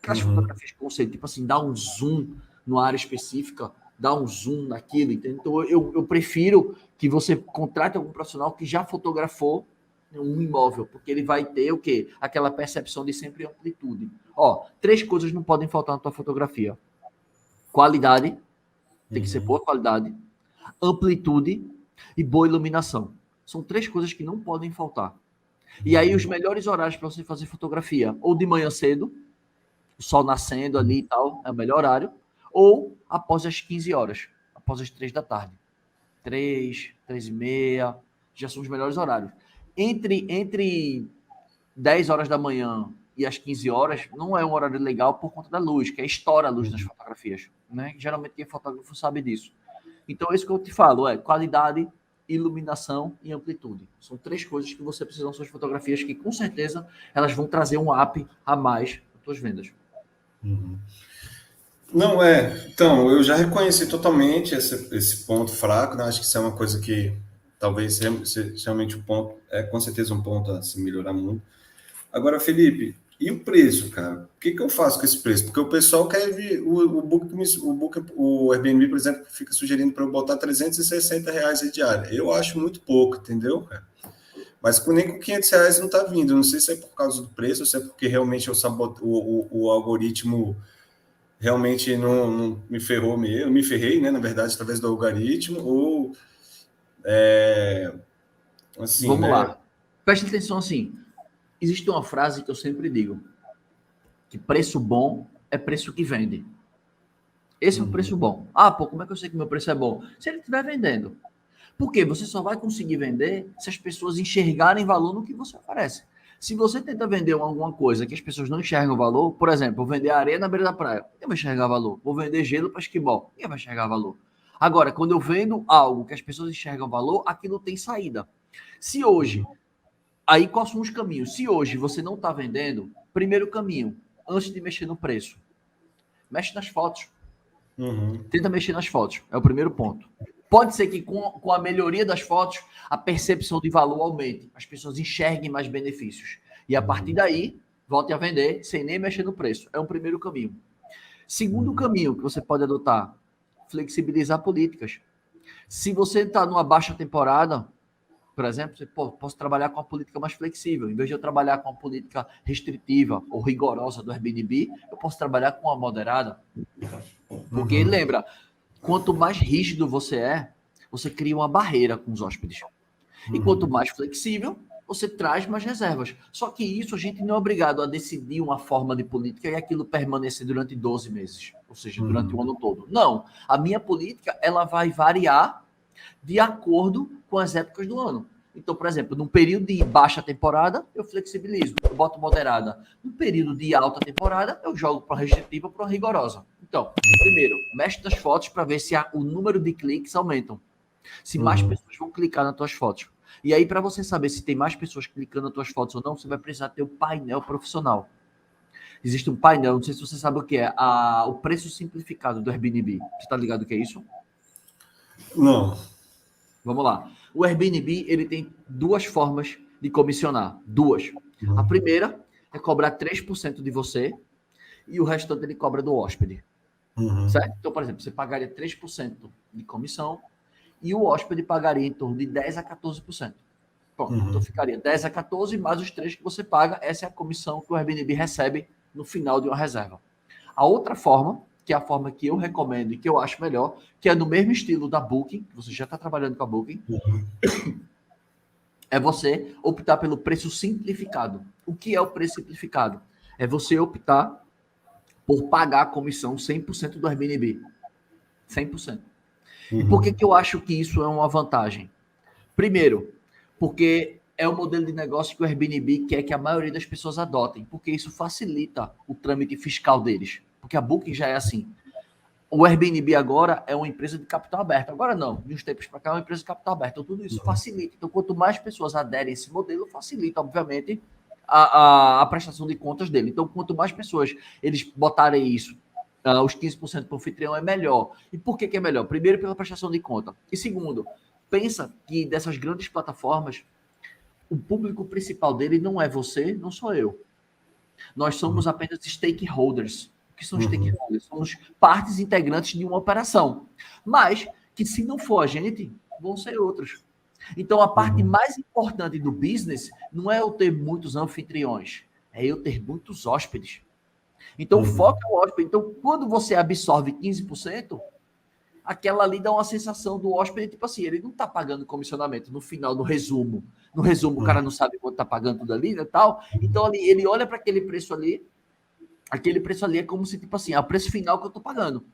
Aquelas fotografias conceito, tipo assim, dar um zoom numa área específica, dar um zoom naquilo, entendeu? Então eu prefiro que você contrate algum profissional que já fotografou um imóvel, porque ele vai ter o quê? Aquela percepção de sempre amplitude. Ó, 3 coisas não podem faltar na tua fotografia. Qualidade, tem que ser boa qualidade, amplitude e boa iluminação. São 3 coisas que não podem faltar. E aí os melhores horários para você fazer fotografia, ou de manhã cedo, o sol nascendo ali e tal, é o melhor horário, ou após as 15 horas, após as 3 da tarde. 3, 3 e meia, já são os melhores horários. Entre 10 horas da manhã e as 15 horas, não é um horário legal por conta da luz, que estoura a luz nas fotografias. Né? Geralmente quem é fotógrafo sabe disso. Então, é isso que eu te falo, qualidade, iluminação e amplitude. São 3 coisas que você precisa nas suas fotografias que, com certeza, elas vão trazer um up a mais nas suas vendas. Não, então, eu já reconheci totalmente esse ponto fraco, né? Acho que isso é uma coisa que talvez seja realmente um ponto, com certeza um ponto a se melhorar muito. Agora, Felipe, e o preço, cara? O que eu faço com esse preço? Porque o pessoal quer ver o Airbnb, por exemplo, fica sugerindo para eu botar R$360 a diária. Eu acho muito pouco, entendeu, cara? Mas nem com R$500 não está vindo. Não sei se é por causa do preço, ou se é porque realmente o algoritmo realmente não me ferrou mesmo. Me ferrei, né? Na verdade, através do algoritmo, ou assim, vamos lá. Preste atenção assim. Existe uma frase que eu sempre digo, que preço bom é preço que vende. Esse é um preço bom. Ah, pô, como é que eu sei que meu preço é bom? Se ele estiver vendendo. Por quê? Você só vai conseguir vender se as pessoas enxergarem valor no que você oferece. Se você tenta vender alguma coisa que as pessoas não enxergam valor, por exemplo, vou vender areia na beira da praia, ninguém vai enxergar valor. Vou vender gelo para esquimó, ninguém vai enxergar valor. Agora, quando eu vendo algo que as pessoas enxergam valor, aquilo tem saída. Se hoje, aí quais são os caminhos? Se hoje você não está vendendo, primeiro caminho, antes de mexer no preço, mexe nas fotos. Tenta mexer nas fotos, é o primeiro ponto. Pode ser que com a melhoria das fotos, a percepção de valor aumente, as pessoas enxerguem mais benefícios. E a partir daí, volte a vender sem nem mexer no preço. É um primeiro caminho. Segundo caminho que você pode adotar, flexibilizar políticas. Se você está numa baixa temporada, Por exemplo, você, posso trabalhar com uma política mais flexível. Em vez de eu trabalhar com uma política restritiva ou rigorosa do Airbnb, eu posso trabalhar com uma moderada. Porque, lembra, quanto mais rígido você é, você cria uma barreira com os hóspedes. E quanto mais flexível, você traz mais reservas. Só que isso a gente não é obrigado a decidir uma forma de política e aquilo permanecer durante 12 meses, ou seja, durante o ano todo. Não. A minha política, ela vai variar de acordo com as épocas do ano. Então, por exemplo, num período de baixa temporada, eu flexibilizo, eu boto moderada. Num período de alta temporada, eu jogo para restritiva ou para rigorosa. Então, primeiro, mexe nas fotos para ver se o número de cliques aumentam. Se mais pessoas vão clicar nas tuas fotos. E aí, para você saber se tem mais pessoas clicando nas tuas fotos ou não, você vai precisar ter o painel profissional. Existe um painel, não sei se você sabe o que é, o preço simplificado do Airbnb. Você está ligado o que é isso? Não. Vamos lá. O Airbnb, ele tem duas formas de comissionar. Duas. A primeira é cobrar 3% de você e o restante ele cobra do hóspede. Certo? Então, por exemplo, você pagaria 3% de comissão e o hóspede pagaria em torno de 10% a 14%. Pronto, então ficaria 10% a 14% mais os 3% que você paga. Essa é a comissão que o Airbnb recebe no final de uma reserva. A outra forma, que é a forma que eu recomendo e que eu acho melhor, que é no mesmo estilo da Booking, que você já está trabalhando com a Booking, é você optar pelo preço simplificado. O que é o preço simplificado? É você optar por pagar a comissão 100% do Airbnb. 100%. E por que eu acho que isso é uma vantagem? Primeiro, porque é o modelo de negócio que o Airbnb quer que a maioria das pessoas adotem, porque isso facilita o trâmite fiscal deles. Porque a Booking já é assim. O Airbnb agora é uma empresa de capital aberto. Agora não, de uns tempos para cá é uma empresa de capital aberto. Então tudo isso facilita. Então quanto mais pessoas aderem a esse modelo, facilita, obviamente, a prestação de contas dele. Então quanto mais pessoas eles botarem isso, os 15% para o anfitrião é melhor. E por que é melhor? Primeiro, pela prestação de conta. E segundo, pensa que dessas grandes plataformas, o público principal dele não é você, não sou eu. Nós somos apenas stakeholders. O que são stakeholders? Somos partes integrantes de uma operação. Mas que se não for a gente, vão ser outros. Então, a parte mais importante do business não é eu ter muitos anfitriões, é eu ter muitos hóspedes. Então, o foco é o hóspede. Então, quando você absorve 15%, aquela ali dá uma sensação do hóspede, tipo assim, ele não está pagando comissionamento no final, no resumo. No resumo, o cara não sabe quanto está pagando tudo ali, né, tal. Então, ele olha para aquele preço ali é como se, tipo assim, é o preço final que eu estou pagando.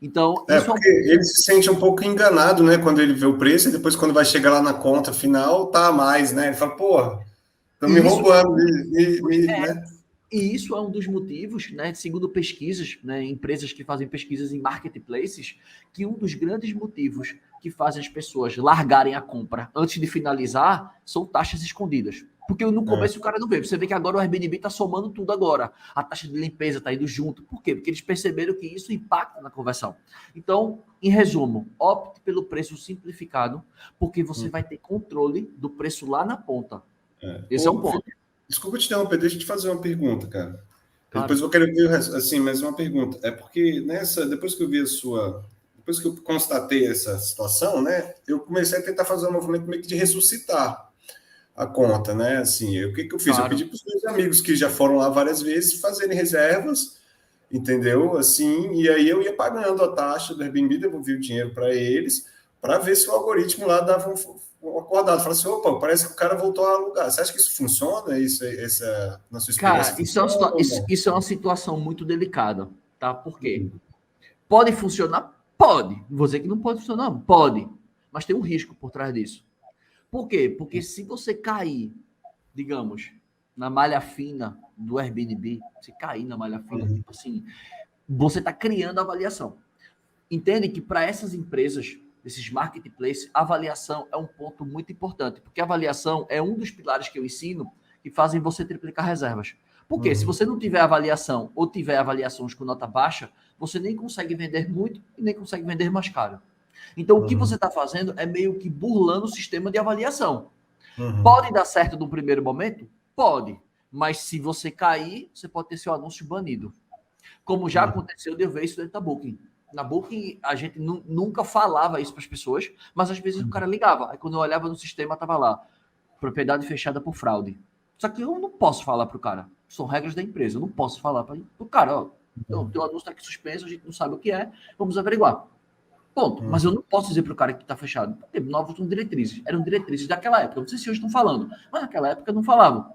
Então, isso porque ele se sente um pouco enganado, né, quando ele vê o preço, e depois quando vai chegar lá na conta final, tá a mais, né? Ele fala, porra, estão me roubando, né? E isso é um dos motivos, né, segundo pesquisas, né, empresas que fazem pesquisas em marketplaces, que um dos grandes motivos que fazem as pessoas largarem a compra antes de finalizar são taxas escondidas. Porque no começo o cara não vê. Você vê que agora o Airbnb está somando tudo agora. A taxa de limpeza está indo junto. Por quê? Porque eles perceberam que isso impacta na conversão. Então, em resumo, opte pelo preço simplificado, porque você vai ter controle do preço lá na ponta. Esse é um ponto. Desculpa te interromper, deixa eu te fazer uma pergunta, cara. Claro. Depois eu vou querer ver, assim, mais uma pergunta. É porque depois que eu vi depois que eu constatei essa situação, né, eu comecei a tentar fazer um movimento meio que de ressuscitar a conta, né, assim, o que eu fiz? Claro. Eu pedi para os meus amigos que já foram lá várias vezes fazerem reservas, entendeu? Assim, e aí eu ia pagando a taxa do Airbnb, devolvia o dinheiro para eles, para ver se o algoritmo lá dava um acordado. Fala assim, opa, parece que o cara voltou a alugar. Você acha que isso funciona? Na sua experiência? Cara, isso é uma situação muito delicada, tá? Por quê? Pode funcionar? Pode. Não vou dizer que não pode funcionar, pode. Mas tem um risco por trás disso. Por quê? Porque se você cair, digamos, na malha fina do Airbnb, se cair na malha fina, tipo assim, você está criando avaliação. Entende que para essas empresas, esses marketplaces, a avaliação é um ponto muito importante, porque a avaliação é um dos pilares que eu ensino que fazem você triplicar reservas. Porque se você não tiver avaliação ou tiver avaliações com nota baixa, você nem consegue vender muito e nem consegue vender mais caro. Então, o que você está fazendo é meio que burlando o sistema de avaliação. Pode dar certo no primeiro momento? Pode. Mas se você cair, você pode ter seu anúncio banido. Como já aconteceu de eu ver isso dentro da Booking. Na Booking, a gente nunca falava isso para as pessoas, mas às vezes o cara ligava. Aí quando eu olhava no sistema, tava lá, propriedade fechada por fraude. Só que eu não posso falar pro cara. São regras da empresa. Eu não posso falar para o cara, ó, então, teu anúncio está aqui suspenso, a gente não sabe o que é, vamos averiguar. Ponto. Mas eu não posso dizer para o cara que está fechado. Porque novos são diretrizes. Eram diretrizes daquela época. Não sei se hoje estão falando, mas naquela época não falavam.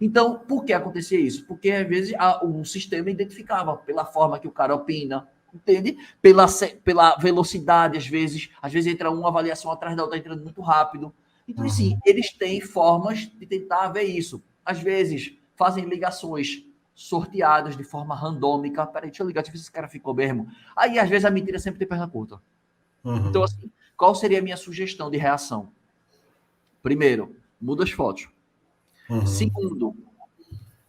Então, por que acontecia isso? Porque, às vezes, o sistema identificava pela forma que o cara opina, entende? Pela velocidade, às vezes entra uma avaliação atrás da outra, entrando muito rápido. Então, assim, eles têm formas de tentar ver isso. Às vezes, fazem ligações sorteadas de forma randômica. Peraí, deixa eu ligar, deixa eu ver se esse cara ficou mesmo. Aí, às vezes, a mentira sempre tem perna curta. Então, assim, qual seria a minha sugestão de reação? Primeiro, muda as fotos. Segundo,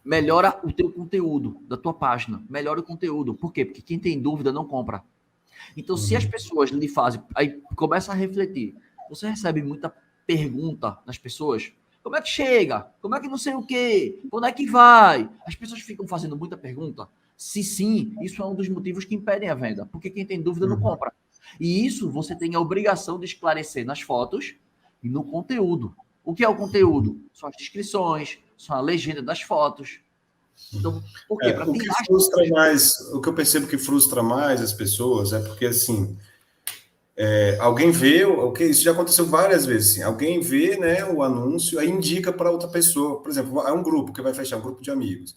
melhora o teu conteúdo da tua página. Melhora o conteúdo. Por quê? Porque quem tem dúvida não compra. Então, se as pessoas lhe fazem... Aí começa a refletir. Você recebe muita pergunta das pessoas. Como é que chega? Como é que não sei o quê? Quando é que vai? As pessoas ficam fazendo muita pergunta. Se sim, isso é um dos motivos que impedem a venda. Porque quem tem dúvida não compra. E isso você tem a obrigação de esclarecer nas fotos e no conteúdo. O que é o conteúdo? São as descrições, são a legenda das fotos. Então, por quê? O que frustra mais, o que eu percebo que frustra mais as pessoas é porque, assim, alguém vê, isso já aconteceu várias vezes, assim, alguém vê, né, o anúncio, aí indica para outra pessoa, por exemplo, é um grupo que vai fechar, um grupo de amigos.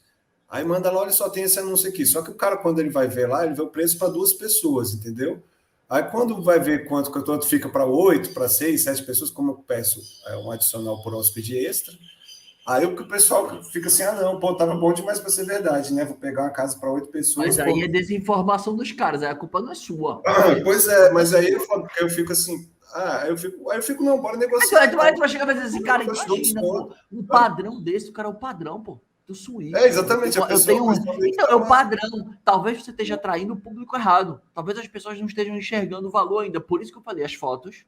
Aí manda lá, olha, só tem esse anúncio aqui. Só que o cara, quando ele vai ver lá, ele vê o preço para 2 pessoas, entendeu? Aí quando vai ver quanto fica para 8, para 6, 7 pessoas, como eu peço um adicional por hóspede extra, aí o pessoal fica assim, não, pô, tava bom demais para ser verdade, né? Vou pegar uma casa para 8 pessoas. Mas aí é desinformação dos caras, aí a culpa não é sua. Pois é, mas aí eu fico assim, eu fico, não, bora negociar. Aí tu vai chegar e vai dizer assim, cara, imagina, pô, um padrão desse, o cara é o padrão, pô. Do Suíço. Exatamente. Eu tenho então, é o padrão. Talvez você esteja atraindo o público errado. Talvez as pessoas não estejam enxergando o valor ainda. Por isso que eu falei as fotos,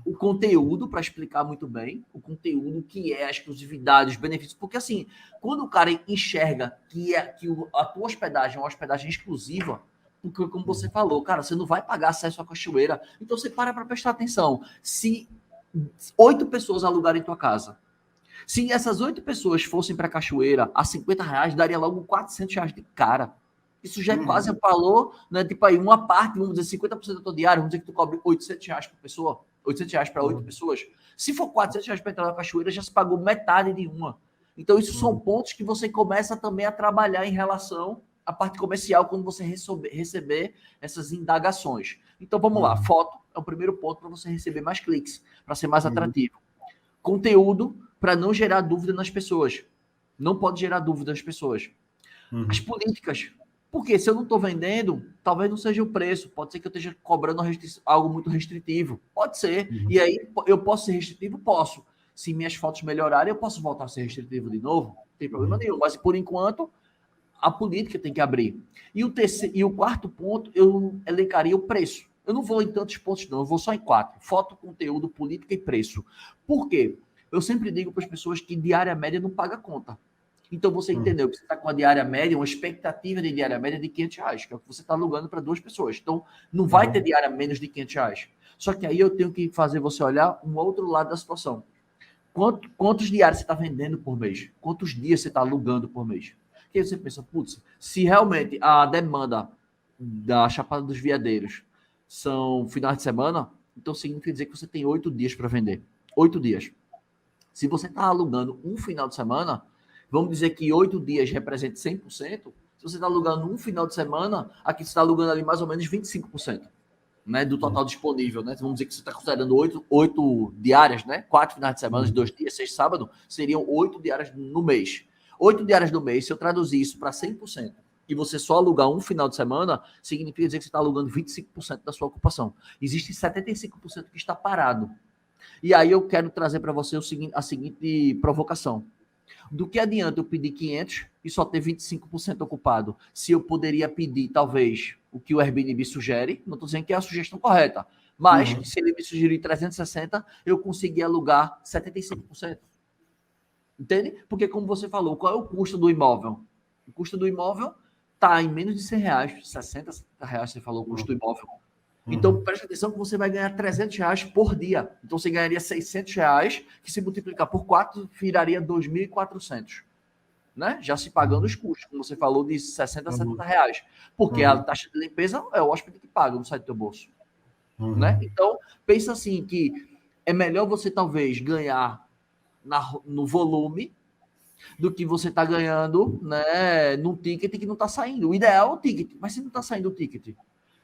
o conteúdo, para explicar muito bem, o conteúdo que é a exclusividade, os benefícios. Porque, assim, quando o cara enxerga que a tua hospedagem é uma hospedagem exclusiva, porque, como você falou, cara, você não vai pagar acesso à cachoeira. Então, você para prestar atenção. Se 8 pessoas alugarem tua casa, se essas 8 pessoas fossem para a cachoeira a R$50, daria logo R$400 de cara. Isso já é quase o valor, né? Tipo aí, uma parte, vamos dizer, 50% do teu diário, vamos dizer que tu cobre R$800 por pessoa, R$800 para 8 pessoas. Se for R$400 para entrar na cachoeira, já se pagou metade de uma. Então, isso são pontos que você começa também a trabalhar em relação à parte comercial quando você receber essas indagações. Então, vamos lá. Foto é o primeiro ponto para você receber mais cliques, para ser mais atrativo. Conteúdo, para não gerar dúvida nas pessoas. Não pode gerar dúvida nas pessoas. As políticas. Porque se eu não estou vendendo, talvez não seja o preço. Pode ser que eu esteja cobrando algo muito restritivo. Pode ser. E aí, eu posso ser restritivo? Posso. Se minhas fotos melhorarem, eu posso voltar a ser restritivo de novo. Não tem problema nenhum. Mas, por enquanto, a política tem que abrir. E o quarto ponto, eu elencaria o preço. Eu não vou em tantos pontos, não. Eu vou só em 4. Foto, conteúdo, política e preço. Por quê? Eu sempre digo para as pessoas que diária média não paga conta. Então, você entendeu que você está com a diária média, uma expectativa de diária média de R$500, que é o que você está alugando para 2 pessoas. Então, não vai ter diária menos de R$500. Só que aí eu tenho que fazer você olhar um outro lado da situação. Quantos diários você está vendendo por mês? Quantos dias você está alugando por mês? Porque aí você pensa, putz, se realmente a demanda da Chapada dos Veadeiros são finais de semana, então significa dizer que você tem 8 dias para vender. 8 dias. Se você está alugando um final de semana, vamos dizer que 8 dias representa 100%. Se você está alugando um final de semana, aqui você está alugando ali mais ou menos 25%, né, do total disponível. Né? Vamos dizer que você está considerando 8 diárias, né? 4 finais de semana, 2 dias, 6 sábados, seriam 8 diárias no mês. 8 diárias no mês, se eu traduzir isso para 100%, e você só alugar um final de semana, significa dizer que você está alugando 25% da sua ocupação. Existe 75% que está parado. E aí eu quero trazer para você a seguinte provocação. Do que adianta eu pedir 500 e só ter 25% ocupado? Se eu poderia pedir, talvez, o que o Airbnb sugere, não estou dizendo que é a sugestão correta, mas se ele me sugerir 360, eu consegui alugar 75%. Entende? Porque, como você falou, qual é o custo do imóvel? O custo do imóvel está em menos de 100 reais, 60, 70 reais, você falou, o custo do imóvel. Então, preste atenção que você vai ganhar 300 reais por dia. Então, você ganharia 600 reais, que se multiplicar por 4, viraria 2.400. Né? Já se pagando os custos, como você falou, de 60 a 70 reais. Porque a taxa de limpeza é o hóspede que paga, não sai do teu bolso. Né? Então, pensa assim, que é melhor você talvez ganhar no volume do que você está ganhando, né, num ticket que não está saindo. O ideal é o ticket, mas se não está saindo o ticket,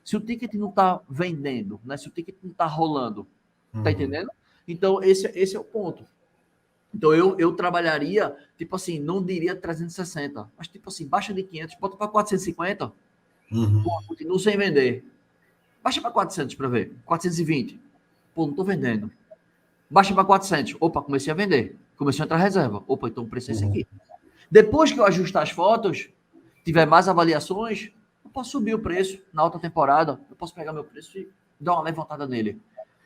se o ticket não está vendendo, né, se o ticket não está rolando, tá entendendo? Então, esse é o ponto. Então, eu trabalharia, tipo assim, não diria 360, mas tipo assim, baixa de 500, bota para 450, pô, continuo sem vender. Baixa para 400 para ver, 420, pô, não estou vendendo. Baixa para 400, opa, comecei a vender, comecei a entrar reserva, opa, então o preço é esse aqui. Depois que eu ajustar as fotos, tiver mais avaliações, eu posso subir o preço na alta temporada, eu posso pegar meu preço e dar uma levantada nele.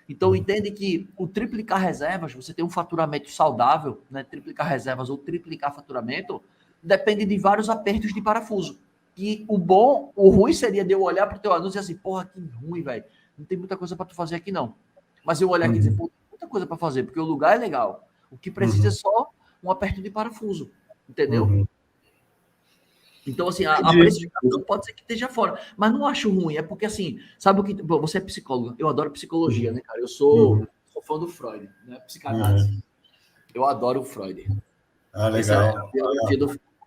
Então, entende que o triplicar reservas, você tem um faturamento saudável, né? Triplicar reservas ou triplicar faturamento, depende de vários apertos de parafuso. E o ruim seria de eu olhar para o teu anúncio e assim, porra, que ruim, velho. Não tem muita coisa para tu fazer aqui, não. Mas eu olhar aqui e dizer, pô, tem muita coisa para fazer, porque o lugar é legal. O que precisa é só um aperto de parafuso, entendeu? Então, assim, a precificação pode ser que esteja fora, mas não acho ruim, é porque, assim, sabe o que... Bom, você é psicólogo, eu adoro psicologia, né, cara? Eu sou fã do Freud, né? Psicanálise. Eu adoro o Freud. Ah, legal.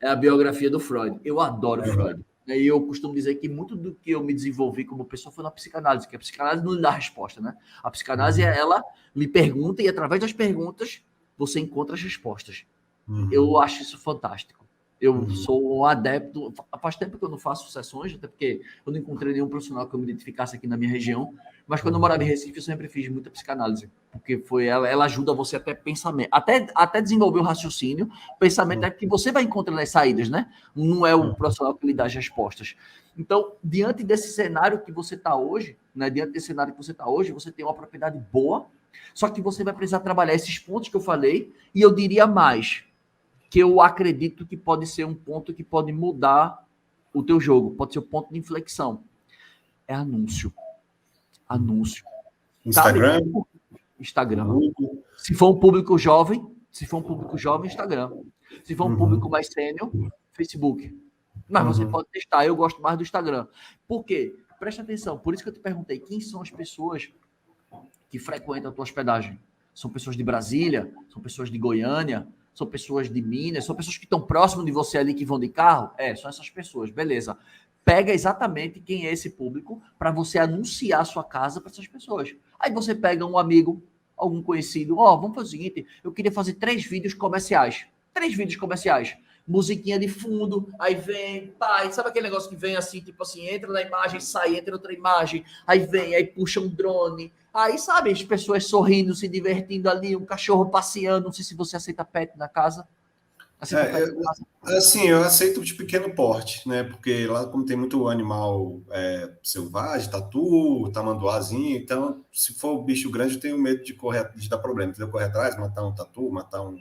É a biografia do Freud. Eu adoro Freud. E eu costumo dizer que muito do que eu me desenvolvi como pessoa foi na psicanálise, que a psicanálise não lhe dá resposta, né? A psicanálise, ela lhe pergunta e, através das perguntas, você encontra as respostas. Eu acho isso fantástico. Eu sou um adepto, faz tempo que eu não faço sessões, até porque eu não encontrei nenhum profissional que eu me identificasse aqui na minha região, mas quando eu morava em Recife, eu sempre fiz muita psicanálise, porque ela ajuda você até pensamento, até desenvolver o raciocínio, o pensamento é que você vai encontrando as saídas, né? Não é o profissional que lhe dá as respostas. Então, diante desse cenário que você está hoje, né? Diante desse cenário que você está hoje, você tem uma propriedade boa, só que você vai precisar trabalhar esses pontos que eu falei, e eu diria mais, que eu acredito que pode ser um ponto que pode mudar o teu jogo, pode ser o ponto de inflexão. É anúncio. Anúncio. Instagram? Sabe? Instagram. Se for um público jovem, Instagram. Se for um público mais sênior, Facebook. Mas você pode testar, eu gosto mais do Instagram. Por quê? Presta atenção, por isso que eu te perguntei, quem são as pessoas que frequentam a tua hospedagem? São pessoas de Brasília? São pessoas de Goiânia? São pessoas de Minas? São pessoas que estão próximo de você ali, que vão de carro? São essas pessoas, beleza. Pega exatamente quem é esse público para você anunciar a sua casa para essas pessoas. Aí você pega um amigo, algum conhecido, vamos fazer o seguinte, eu queria fazer 3 vídeos comerciais. 3 vídeos comerciais. Musiquinha de fundo, aí vem, pai, sabe aquele negócio que vem assim, tipo assim, entra na imagem, sai, entra outra imagem, aí vem, aí puxa um drone, aí sabe, as pessoas sorrindo, se divertindo ali, um cachorro passeando, não sei se você aceita pet na casa. Assim, eu aceito de pequeno porte, né? Porque lá, como tem muito animal selvagem, tatu, tamanduazinho, então, se for bicho grande, eu tenho medo de dar problema, entendeu? Correr atrás, matar um tatu, matar um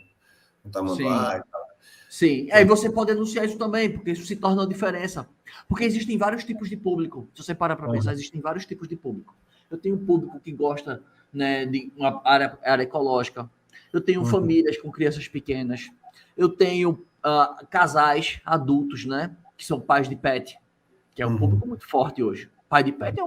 tamanduá e tal. Sim, aí você pode anunciar isso também, porque isso se torna uma diferença. Porque existem vários tipos de público. Se você parar para pensar, existem vários tipos de público. Eu tenho um público que gosta, né, de uma área ecológica. Eu tenho famílias com crianças pequenas. Eu tenho casais adultos, né, que são pais de pet, que é um público muito forte hoje. Pai de pet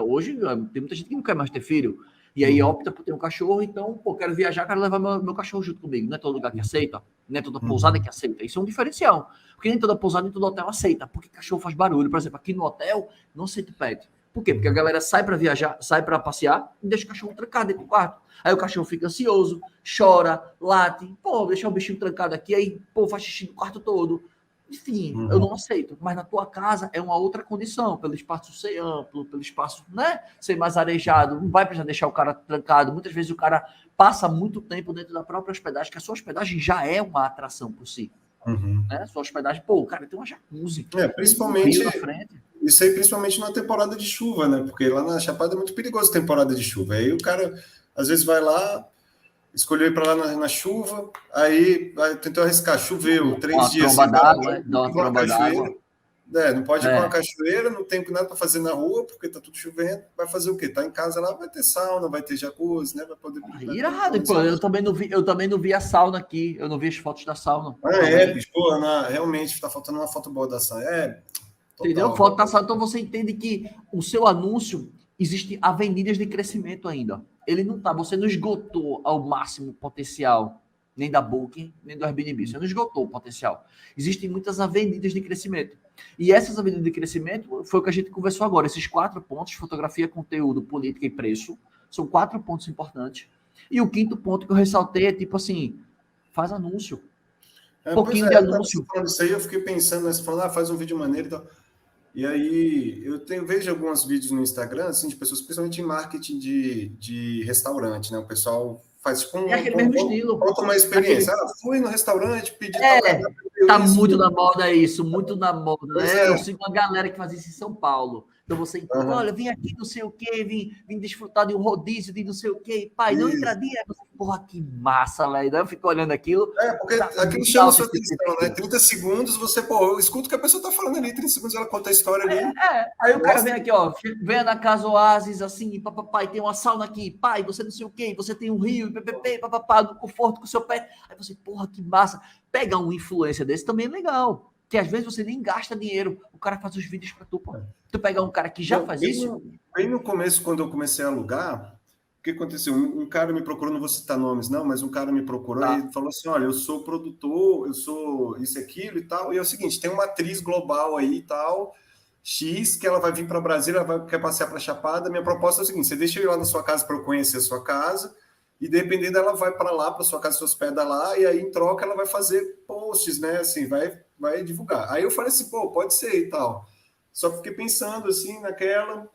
hoje tem muita gente que não quer mais ter filho. E aí opta por ter um cachorro, então, quero viajar, quero levar meu cachorro junto comigo. Não é todo lugar que aceita, não é toda pousada que aceita. Isso é um diferencial. Porque nem toda pousada, nem todo hotel aceita. Porque cachorro faz barulho. Por exemplo, aqui no hotel, não aceita pet. Por quê? Porque a galera sai para viajar, sai para passear e deixa o cachorro trancado dentro do quarto. Aí o cachorro fica ansioso, chora, late. Deixar o bichinho trancado aqui, aí, faz xixi no quarto todo. Enfim, eu não aceito. Mas na tua casa é uma outra condição, pelo espaço ser amplo, pelo espaço, né, ser mais arejado. Não vai precisar deixar o cara trancado. Muitas vezes o cara passa muito tempo dentro da própria hospedagem, que a sua hospedagem já é uma atração por si. Né? A sua hospedagem, o cara tem uma jacuzzi. Principalmente na frente. Isso aí, principalmente na temporada de chuva, né? Porque lá na Chapada é muito perigoso temporada de chuva. Aí o cara, às vezes, vai lá, escolheu ir para lá na chuva, aí tentou arriscar, choveu 3 dias. Dá uma tromba d'água. Não pode ir para uma cachoeira, não tem nada para fazer na rua, porque tá tudo chovendo. Vai fazer o quê? Tá em casa lá, vai ter sauna, vai ter jacuzzi, né? Vai poder. Irado, pô, eu também não vi a sauna aqui, eu não vi as fotos da sauna. Bicho, pô, realmente tá faltando uma foto boa da sauna. Total. Entendeu? Foto da sauna, então você entende que o seu anúncio existe avenidas de crescimento ainda. Ele não tá, você não esgotou ao máximo potencial, nem da Booking, nem do Airbnb, você não esgotou o potencial. Existem muitas avenidas de crescimento. E essas avenidas de crescimento foi o que a gente conversou agora, esses 4 pontos, fotografia, conteúdo, política e preço, são 4 pontos importantes. E o 5º ponto que eu ressaltei é tipo assim, faz anúncio. Pouquinho de anúncio. Isso aí eu fiquei pensando, você falando, faz um vídeo maneiro e tal. E aí, vejo alguns vídeos no Instagram, assim, de pessoas, principalmente em marketing de restaurante, né? O pessoal faz tipo aquele mesmo estilo. Conta uma experiência. Fui no restaurante, pedi tal cardápio. Tá isso, muito na moda isso, muito na moda, né? Eu sigo uma galera que faz isso em São Paulo. Então você, olha, vim aqui não sei o quê, vim desfrutar de um rodízio de não sei o quê. Pai, não entraria. Porra, que massa, velho. Eu fico olhando aquilo. Porque aquilo chama a sua atenção, né? 30 segundos, você, eu escuto o que a pessoa tá falando ali, 30 segundos ela conta a história ali. Aí o cara vem aqui, ó, vem na casa Oasis, assim, papai, tem uma sauna aqui, pai, você não sei o quê, você tem um rio, papapá, do conforto com o seu pé. Aí você, porra, que massa. Pegar um influencer desse também é legal. Que às vezes você nem gasta dinheiro, o cara faz os vídeos para tu, pô. Tu pegar um cara que já faz isso. Bem no começo, quando eu comecei a alugar, o que aconteceu? Um cara me procurou, não vou citar nomes não, mas um cara me procurou e falou assim, olha, eu sou produtor, eu sou isso, aquilo e tal, e é o seguinte, tem uma atriz global aí e tal, X, que ela vai vir para Brasília, ela quer passear para Chapada, minha proposta é o seguinte, você deixa eu ir lá na sua casa para eu conhecer a sua casa, e dependendo, ela vai para lá, para sua casa, se hospeda lá, e aí em troca ela vai fazer posts, né, assim, vai divulgar. Aí eu falei assim, pode ser e tal. Só que fiquei pensando assim naquela,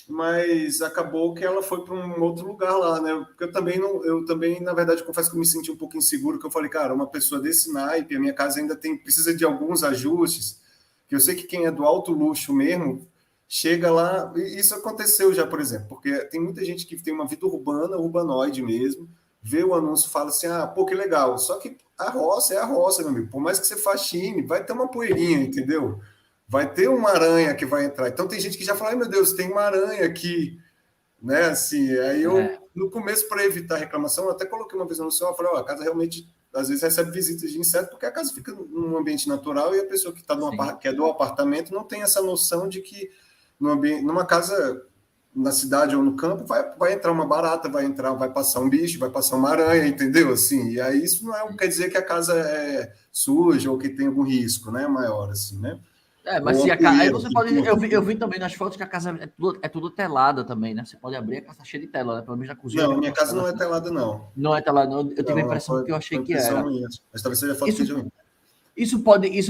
mas acabou que ela foi para um outro lugar lá, né? Porque eu também, na verdade, confesso que eu me senti um pouco inseguro, que eu falei, cara, uma pessoa desse naipe, a minha casa ainda precisa de alguns ajustes, que eu sei que quem é do alto luxo mesmo, chega lá, e isso aconteceu já, por exemplo, porque tem muita gente que tem uma vida urbana, urbanoide mesmo, vê o anúncio e fala assim, que legal, só que a roça é a roça, meu amigo, por mais que você faxine, vai ter uma poeirinha, entendeu? Vai ter uma aranha que vai entrar. Então tem gente que já fala, ai meu Deus, tem uma aranha aqui, né? Assim, aí no começo, para evitar reclamação, eu até coloquei uma vez no céu, eu falei, a casa realmente, às vezes, recebe visitas de inseto, porque a casa fica num ambiente natural e a pessoa que, que é do apartamento não tem essa noção de que numa casa na cidade ou no campo vai entrar uma barata, vai passar um bicho, vai passar uma aranha, entendeu? Assim, e aí isso não quer dizer que a casa é suja ou que tem algum risco, né, maior, assim, né? Mas se a casa. Aí você pode. Eu vi também nas fotos que a casa é tudo telada também, né? Você pode abrir a casa cheia de tela, né? Pelo menos na cozinha. Não, minha casa não é telada, não. Não é telada, não. Eu tive a impressão que eu achei que era. Mas talvez seja foto que isso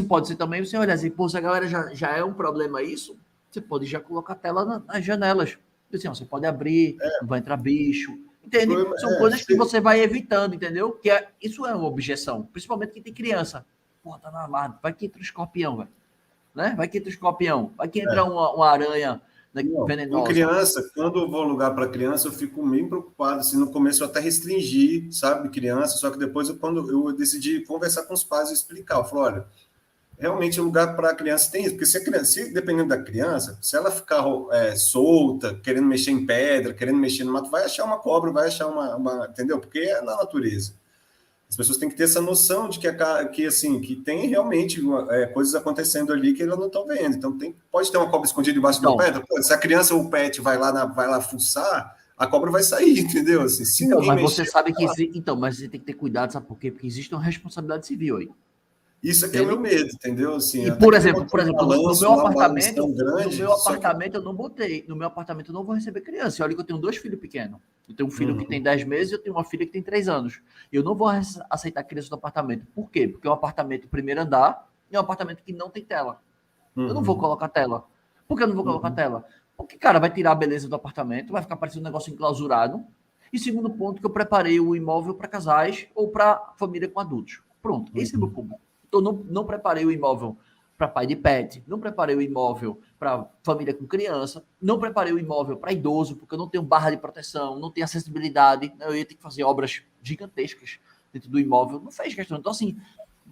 pode ser também, você olha assim, se a galera já é um problema isso, você pode já colocar a tela nas janelas. Assim, você pode abrir, não vai entrar bicho. Entende? São coisas que você vai evitando, entendeu? Isso é uma objeção, principalmente quem tem criança. Pô, tá na alarme, vai que entra um escorpião, velho. Né? Vai que entra um escorpião, vai que entra uma aranha, né, venenosa. Com criança, quando eu vou alugar para criança, eu fico meio preocupado. Assim, no começo eu até restringi, sabe, criança, só que depois, quando eu decidi conversar com os pais e explicar, eu falei, olha, realmente o lugar para a criança tem isso, porque dependendo da criança, se ela ficar solta, querendo mexer em pedra, querendo mexer no mato, vai achar uma cobra, vai achar entendeu? Porque é na natureza. As pessoas têm que ter essa noção de que tem realmente coisas acontecendo ali que elas não estão vendo. Então, pode ter uma cobra escondida debaixo da pedra. Pô, se a criança ou o pet vai lá fuçar, a cobra vai sair, entendeu? Assim, mas você sabe que mas você tem que ter cuidado, sabe por quê? Porque existe uma responsabilidade civil aí. Isso aqui é o meu medo, entendeu? Assim, e, por exemplo, no meu apartamento eu não botei. No meu apartamento eu não vou receber criança. Olha que eu tenho 2 filhos pequenos. Eu tenho um filho que tem 10 meses e eu tenho uma filha que tem 3 anos. Eu não vou aceitar criança no apartamento. Por quê? Porque é um apartamento primeiro andar e é um apartamento que não tem tela. Eu não vou colocar tela. Por que eu não vou colocar tela? Porque, cara, vai tirar a beleza do apartamento, vai ficar parecendo um negócio enclausurado. E segundo ponto, que eu preparei o imóvel para casais ou para família com adultos. Pronto, esse é o meu público. Então, não preparei o imóvel para pai de pet, não preparei o imóvel para família com criança, não preparei o imóvel para idoso, porque eu não tenho barra de proteção, não tenho acessibilidade, eu ia ter que fazer obras gigantescas dentro do imóvel, não fez questão. Então, assim,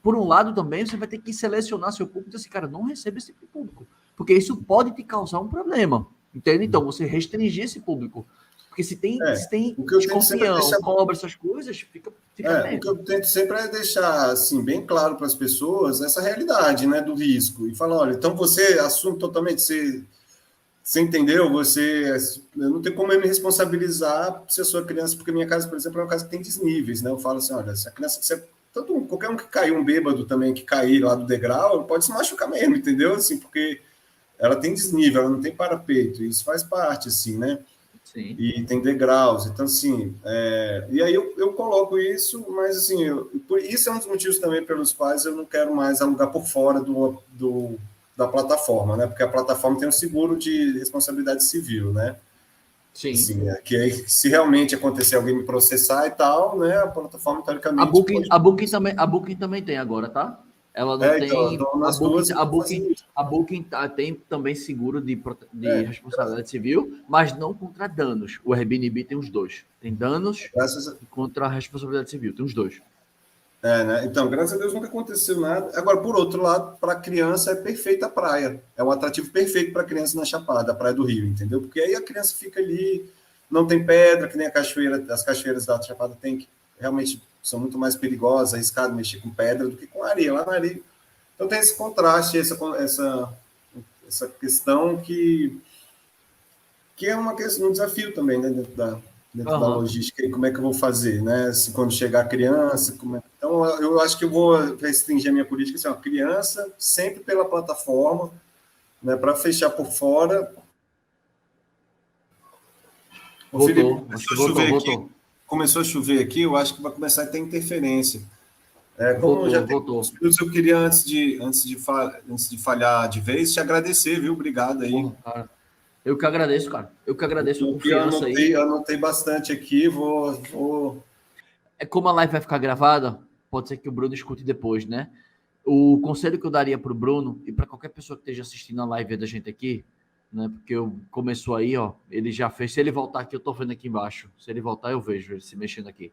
por um lado também, você vai ter que selecionar seu público e dizer assim, cara, não receba esse público, porque isso pode te causar um problema, entende? Então, você restringir esse público, porque se tem o que eu tento sempre é escorpião, deixar... cobra, essas coisas, fica o que eu tento sempre é deixar assim, bem claro para as pessoas essa realidade, né, do risco. E falar, olha, então você assume totalmente, você entendeu? Eu não tenho como eu me responsabilizar se a sua criança, porque minha casa, por exemplo, é uma casa que tem desníveis, né? Eu falo assim, olha, se a criança, qualquer um que caiu, um bêbado também que cair lá do degrau, pode se machucar mesmo, entendeu? Assim, porque ela tem desnível, ela não tem parapeito, isso faz parte, assim, né? Sim. E tem degraus, então, assim, e aí eu coloco isso, mas, assim, isso é um dos motivos também pelos quais eu não quero mais alugar por fora da plataforma, né? Porque a plataforma tem um seguro de responsabilidade civil, né? Sim. Assim, que aí, se realmente acontecer alguém me processar e tal, né? A plataforma, teoricamente, A Booking também tem agora, tá? Ela não então, tem. nas duas eu tô fazendo isso. A Booking tem também seguro de responsabilidade civil, mas não contra danos. O Airbnb tem os dois. Tem danos e contra a responsabilidade civil. Tem os dois. Né? Então, graças a Deus nunca aconteceu nada. Agora, por outro lado, para a criança é perfeita a praia. É um atrativo perfeito para a criança na Chapada, a Praia do Rio, entendeu? Porque aí a criança fica ali, não tem pedra, que nem as cachoeiras da Chapada tem, que realmente são muito mais perigosas, arriscado mexer com pedra do que com areia. Lá na areia. Então tem esse contraste, essa questão que é um desafio também, né, dentro da logística, e como é que eu vou fazer, né? Se quando chegar a criança, Então, eu acho que eu vou restringir a minha política, assim, criança sempre pela plataforma, né, para fechar por fora. O Felipe, começou a chover aqui, eu acho que vai começar a ter interferência. Como já tem alguns minutos, eu queria, antes de falhar de vez, te agradecer, viu? Obrigado aí. Porra, cara. Eu que agradeço, cara. Eu que agradeço a confiança aí. Eu anotei bastante aqui, vou... Como a live vai ficar gravada, pode ser que o Bruno escute depois, né? O conselho que eu daria para o Bruno e para qualquer pessoa que esteja assistindo a live da gente aqui, né? Porque começou aí, ó, ele já fez. Se ele voltar aqui, eu tô vendo aqui embaixo. Se ele voltar, eu vejo ele se mexendo aqui.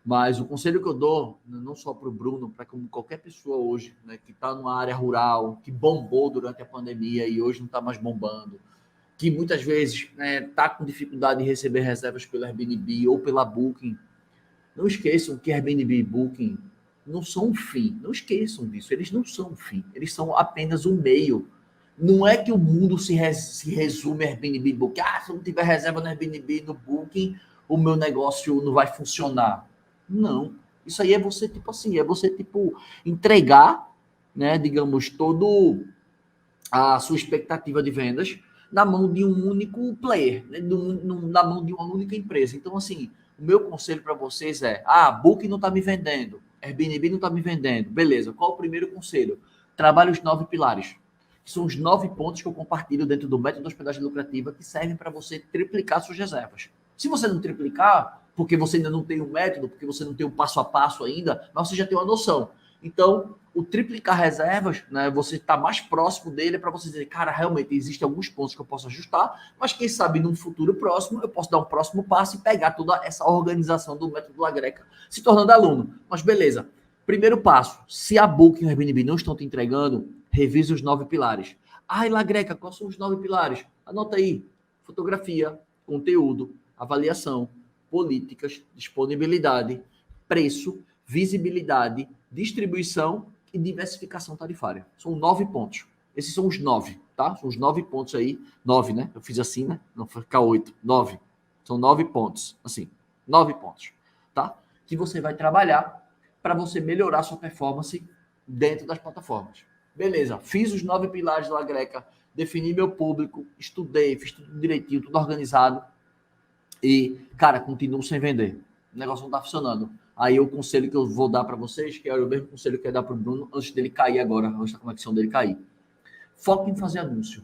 Mas o conselho que eu dou, não só para o Bruno, para qualquer pessoa hoje, né, que está numa área rural, que bombou durante a pandemia e hoje não está mais bombando, que muitas vezes está com dificuldade de receber reservas pela Airbnb ou pela Booking. Não esqueçam que Airbnb e Booking não são um fim. Não esqueçam disso. Eles não são um fim. Eles são apenas um meio. Não é que o mundo se resume a Airbnb e Booking. Se eu não tiver reserva no Airbnb e no Booking, o meu negócio não vai funcionar. Não. Isso aí é você, entregar, né, digamos, todo a sua expectativa de vendas na mão de um único player, né, na mão de uma única empresa. Então, assim, o meu conselho para vocês é: Booking não está me vendendo, Airbnb não está me vendendo. Beleza, qual o primeiro conselho? Trabalhe os 9 pilares, que são os 9 pontos que eu compartilho dentro do método de hospedagem lucrativa, que servem para você triplicar suas reservas. Se você não triplicar, porque você ainda não tem um método, porque você não tem um passo a passo ainda, mas você já tem uma noção. Então, o triplicar reservas, né, você está mais próximo dele para você dizer, cara, realmente existem alguns pontos que eu posso ajustar, mas quem sabe num futuro próximo eu posso dar um próximo passo e pegar toda essa organização do método La Greca se tornando aluno. Mas beleza, primeiro passo, se a Booking e o Airbnb não estão te entregando, revise os 9 pilares. E La Greca, quais são os 9 pilares? Anota aí: fotografia, conteúdo, avaliação, políticas, disponibilidade, preço, visibilidade, distribuição e diversificação tarifária. São 9 pontos. Esses são os 9, tá? São os 9 pontos aí. 9, né? Eu fiz assim, né? Não foi ficar 8. 9. São 9 pontos. Assim, 9 pontos, tá? Que você vai trabalhar para você melhorar sua performance dentro das plataformas. Beleza, fiz os 9 pilares da Greca, defini meu público, estudei, fiz tudo direitinho, tudo organizado. E, cara, continuo sem vender. O negócio não tá funcionando. Aí o conselho que eu vou dar para vocês, que é o mesmo conselho que eu ia dar para o Bruno antes dele cair agora, antes da conexão dele cair. Foca em fazer anúncio.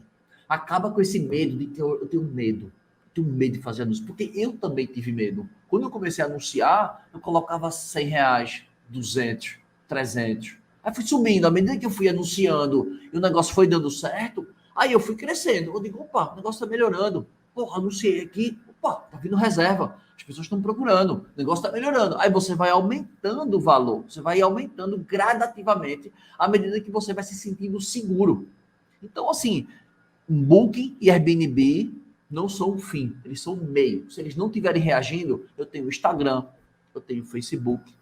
Acaba com esse medo de que eu tenho medo. Eu tenho medo de fazer anúncio, porque eu também tive medo. Quando eu comecei a anunciar, eu colocava R$100, 200, 300. Aí fui subindo. À medida que eu fui anunciando e o negócio foi dando certo, aí eu fui crescendo. Eu digo, opa, o negócio tá melhorando. Pô, anunciei aqui, opa, tá vindo reserva. As pessoas estão procurando, o negócio está melhorando. Aí você vai aumentando o valor, você vai aumentando gradativamente à medida que você vai se sentindo seguro. Então, assim, Booking e Airbnb não são um fim, eles são um meio. Se eles não estiverem reagindo, eu tenho Instagram, eu tenho Facebook,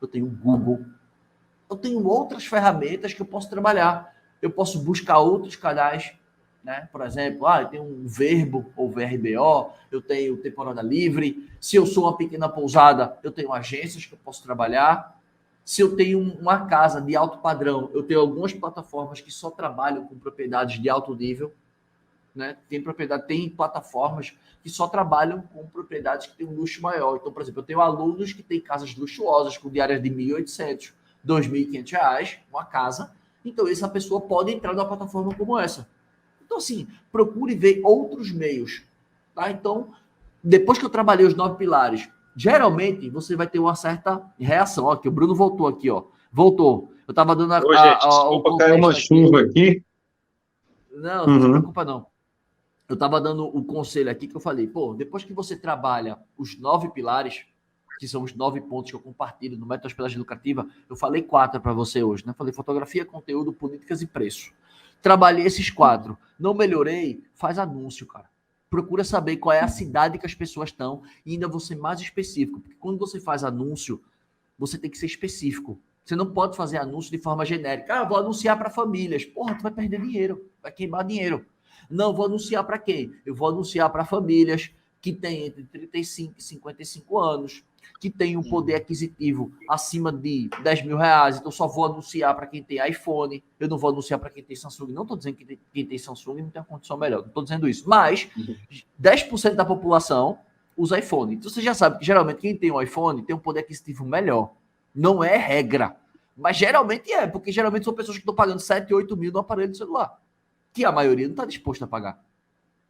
eu tenho Google, eu tenho outras ferramentas que eu posso trabalhar. Eu posso buscar outros canais, né? Por exemplo, eu tenho um Verbo ou VRBO, eu tenho temporada livre. Se eu sou uma pequena pousada, eu tenho agências que eu posso trabalhar. Se eu tenho uma casa de alto padrão, eu tenho algumas plataformas que só trabalham com propriedades de alto nível, né? Tem plataformas que só trabalham com propriedades que têm um luxo maior. Então, por exemplo, eu tenho alunos que têm casas luxuosas com diárias de R$ 1.800, R$ 2.500, uma casa. Então, essa pessoa pode entrar numa plataforma como essa. Então, assim, procure ver outros meios, tá? Então, depois que eu trabalhei os 9 pilares, geralmente você vai ter uma certa reação. Ó, que o Bruno voltou aqui, ó. Voltou. Eu estava dando Ô, gente, desculpa, caiu uma chuva aqui. Não, não se preocupa não. Eu estava dando o conselho aqui que eu falei, depois que você trabalha os 9 pilares, que são os 9 pontos que eu compartilho no Método Hospedagem Lucrativa, eu falei 4 para você hoje, né? Falei fotografia, conteúdo, políticas e preço. Trabalhei esses 4. Não melhorei? Faz anúncio, cara. Procura saber qual é a cidade que as pessoas estão e ainda vou ser mais específico, porque quando você faz anúncio, você tem que ser específico. Você não pode fazer anúncio de forma genérica. Vou anunciar para famílias. Porra, tu vai perder dinheiro, vai queimar dinheiro. Não, vou anunciar para quem? Eu vou anunciar para famílias que têm entre 35 e 55 anos, que têm um poder aquisitivo acima de R$ 10.000. Então, só vou anunciar para quem tem iPhone. Eu não vou anunciar para quem tem Samsung. Não estou dizendo que quem tem Samsung não tem uma condição melhor. Não estou dizendo isso. Mas 10% da população usa iPhone. Então, você já sabe que, geralmente, quem tem um iPhone tem um poder aquisitivo melhor. Não é regra. Mas, geralmente, porque geralmente são pessoas que estão pagando 7, 8 mil no aparelho de celular, que a maioria não está disposta a pagar.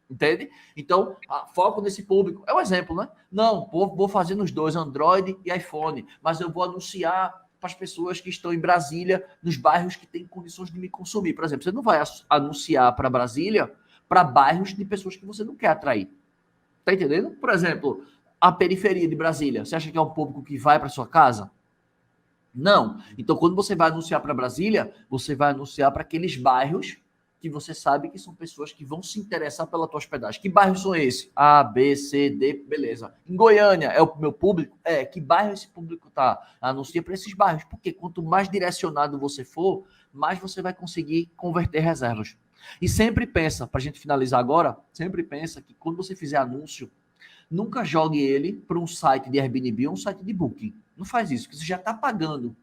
Entende? Então, foco nesse público. É um exemplo, né? Não, vou fazer nos dois, Android e iPhone, mas eu vou anunciar para as pessoas que estão em Brasília, nos bairros que têm condições de me consumir. Por exemplo, você não vai anunciar para Brasília para bairros de pessoas que você não quer atrair. Tá entendendo? Por exemplo, a periferia de Brasília. Você acha que é um público que vai para sua casa? Não. Então, quando você vai anunciar para Brasília, você vai anunciar para aqueles bairros que você sabe que são pessoas que vão se interessar pela tua hospedagem. Que bairros são esses? A, B, C, D, beleza. Em Goiânia, é o meu público? Que bairro esse público tá? Anuncia para esses bairros, porque quanto mais direcionado você for, mais você vai conseguir converter reservas. E sempre pensa, para a gente finalizar agora, sempre pensa que quando você fizer anúncio, nunca jogue ele para um site de Airbnb ou um site de Booking. Não faz isso, porque você já está pagando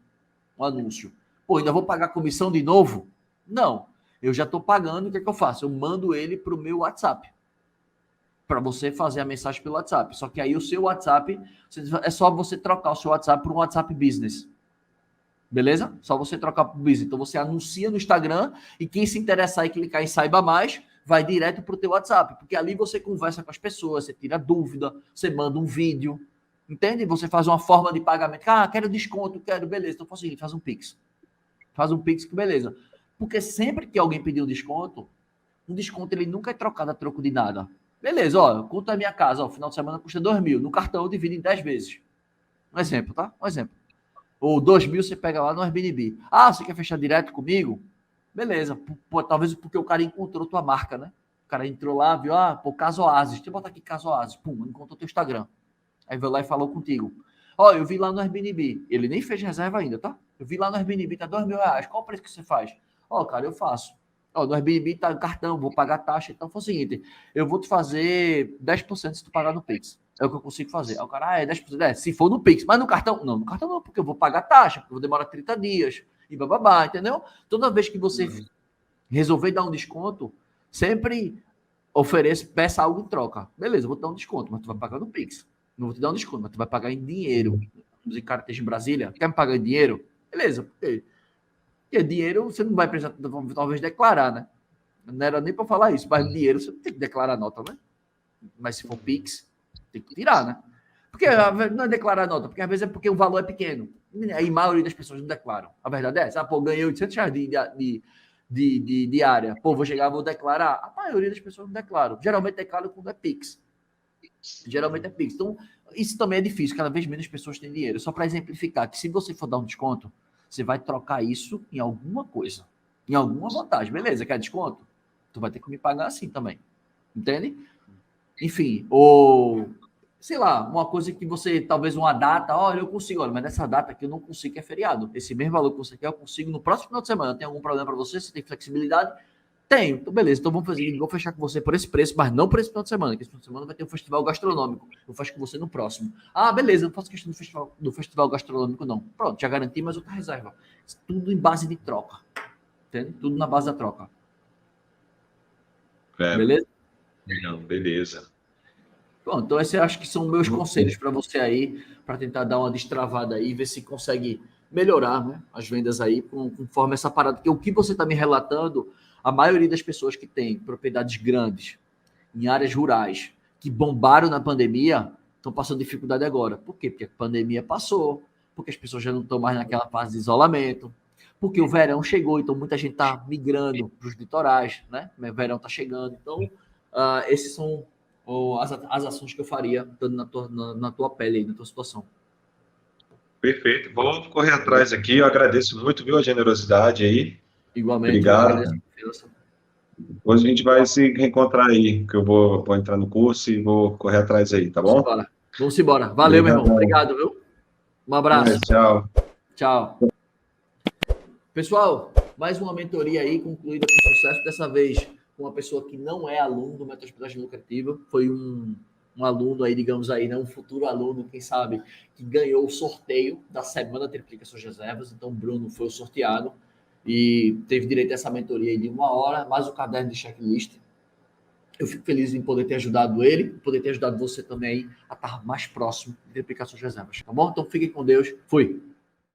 o anúncio. Ainda vou pagar comissão de novo? Não. Eu já estou pagando, o que é que eu faço? Eu mando ele para o meu WhatsApp. Para você fazer a mensagem pelo WhatsApp. Só que aí o seu WhatsApp, é só você trocar o seu WhatsApp por um WhatsApp Business. Beleza? Só você trocar para o Business. Então você anuncia no Instagram e quem se interessar e clicar em Saiba Mais, vai direto para o teu WhatsApp. Porque ali você conversa com as pessoas, você tira dúvida, você manda um vídeo. Entende? Você faz uma forma de pagamento. Quero desconto, beleza. Então faz o seguinte, faz um Pix. Faz um Pix que beleza. Porque sempre que alguém pedir um desconto ele nunca é trocado a troco de nada. Beleza, conto da minha casa, final de semana custa 2.000. No cartão eu divido em 10 vezes. Um exemplo, tá? Um exemplo. Ou 2.000 você pega lá no Airbnb. Você quer fechar direto comigo? Beleza. Talvez porque o cara encontrou tua marca, né? O cara entrou lá, viu, Caso Oasis. Deixa eu botar aqui Caso Oasis. Pum, encontrou teu Instagram. Aí veio lá e falou contigo. Eu vi lá no Airbnb. Ele nem fez reserva ainda, tá? Eu vi lá no Airbnb, tá R$ 2.000. Qual o preço que você faz? Cara, eu faço. No Airbnb tá no cartão, vou pagar taxa. Então foi o seguinte, eu vou te fazer 10% se tu pagar no Pix. É o que eu consigo fazer. Aí o cara, 10%. Se for no Pix, mas no cartão? Não, no cartão não, porque eu vou pagar taxa, porque eu vou demorar 30 dias. E bababá, entendeu? Toda vez que você resolver dar um desconto, sempre peça algo em troca. Beleza, eu vou te dar um desconto, mas tu vai pagar no Pix. Não vou te dar um desconto, mas tu vai pagar em dinheiro. O cara esteja em Brasília, quer me pagar em dinheiro? Beleza, porque dinheiro você não vai precisar, talvez, declarar, né? Não era nem para falar isso, mas dinheiro você não tem que declarar nota, né? Mas se for Pix, tem que tirar, né? Porque não é declarar nota, porque às vezes é porque o valor é pequeno. Aí a maioria das pessoas não declaram. A verdade é essa. Ganhei R$ 800 de diária. Vou chegar, vou declarar. A maioria das pessoas não declaram. Geralmente declaram quando é Pix. Geralmente é Pix. Então, Isso também é difícil, cada vez menos pessoas têm dinheiro. Só para exemplificar que se você for dar um desconto, você vai trocar isso em alguma coisa, em alguma vantagem. Beleza, quer desconto? Tu vai ter que me pagar assim também. Entende? Enfim, ou sei lá, uma coisa que você, talvez uma data, olha, eu consigo, olha, mas nessa data aqui eu não consigo, que é feriado. Esse mesmo valor que você quer, eu consigo no próximo final de semana. Tem algum problema para você? Você tem flexibilidade? Tenho. Então, beleza, então vamos fazer, vou fechar com você por esse preço, mas não por esse final de semana, que esse final de semana vai ter um festival gastronômico. Eu faço com você no próximo. Ah, beleza, não faço questão do festival gastronômico, não. Pronto, já garanti mais outra reserva. Tudo em base de troca. Entende? Tudo na base da troca. Beleza? Não, beleza. Bom, então esses eu acho que são meus conselhos para você aí, para tentar dar uma destravada aí, ver se consegue melhorar, né, as vendas aí, conforme essa parada. Porque o que você está me relatando, a maioria das pessoas que tem propriedades grandes, em áreas rurais, que bombaram na pandemia, estão passando dificuldade agora. Por quê? Porque a pandemia passou, porque as pessoas já não estão mais naquela fase de isolamento, porque o verão chegou, então muita gente está migrando para os litorais, né? O verão está chegando. Então, esses são as ações que eu faria dando na tua pele, na tua situação. Perfeito. Vamos correr atrás aqui. Eu agradeço muito, viu, a generosidade aí. Igualmente, Obrigado. eu agradeço a confiança. Depois a gente vai se reencontrar aí, que eu vou entrar no curso e vou correr atrás aí, tá bom? Vamos embora. Valeu, meu irmão. Obrigado, viu? Um abraço. Tchau. Tchau. Pessoal, mais uma mentoria aí concluída com sucesso, dessa vez com uma pessoa que não é aluno do Método de Hospedagem Lucrativa, foi um aluno aí, digamos aí, né, um futuro aluno, quem sabe, que ganhou o sorteio da semana Triplica Suas Reservas. Então, o Bruno foi o sorteado e teve direito a essa mentoria aí de 1 hora, mais o caderno de checklist. Eu fico feliz em poder ter ajudado ele, poder ter ajudado você também aí a estar mais próximo de triplicar suas reservas, tá bom? Então, fiquem com Deus. Fui!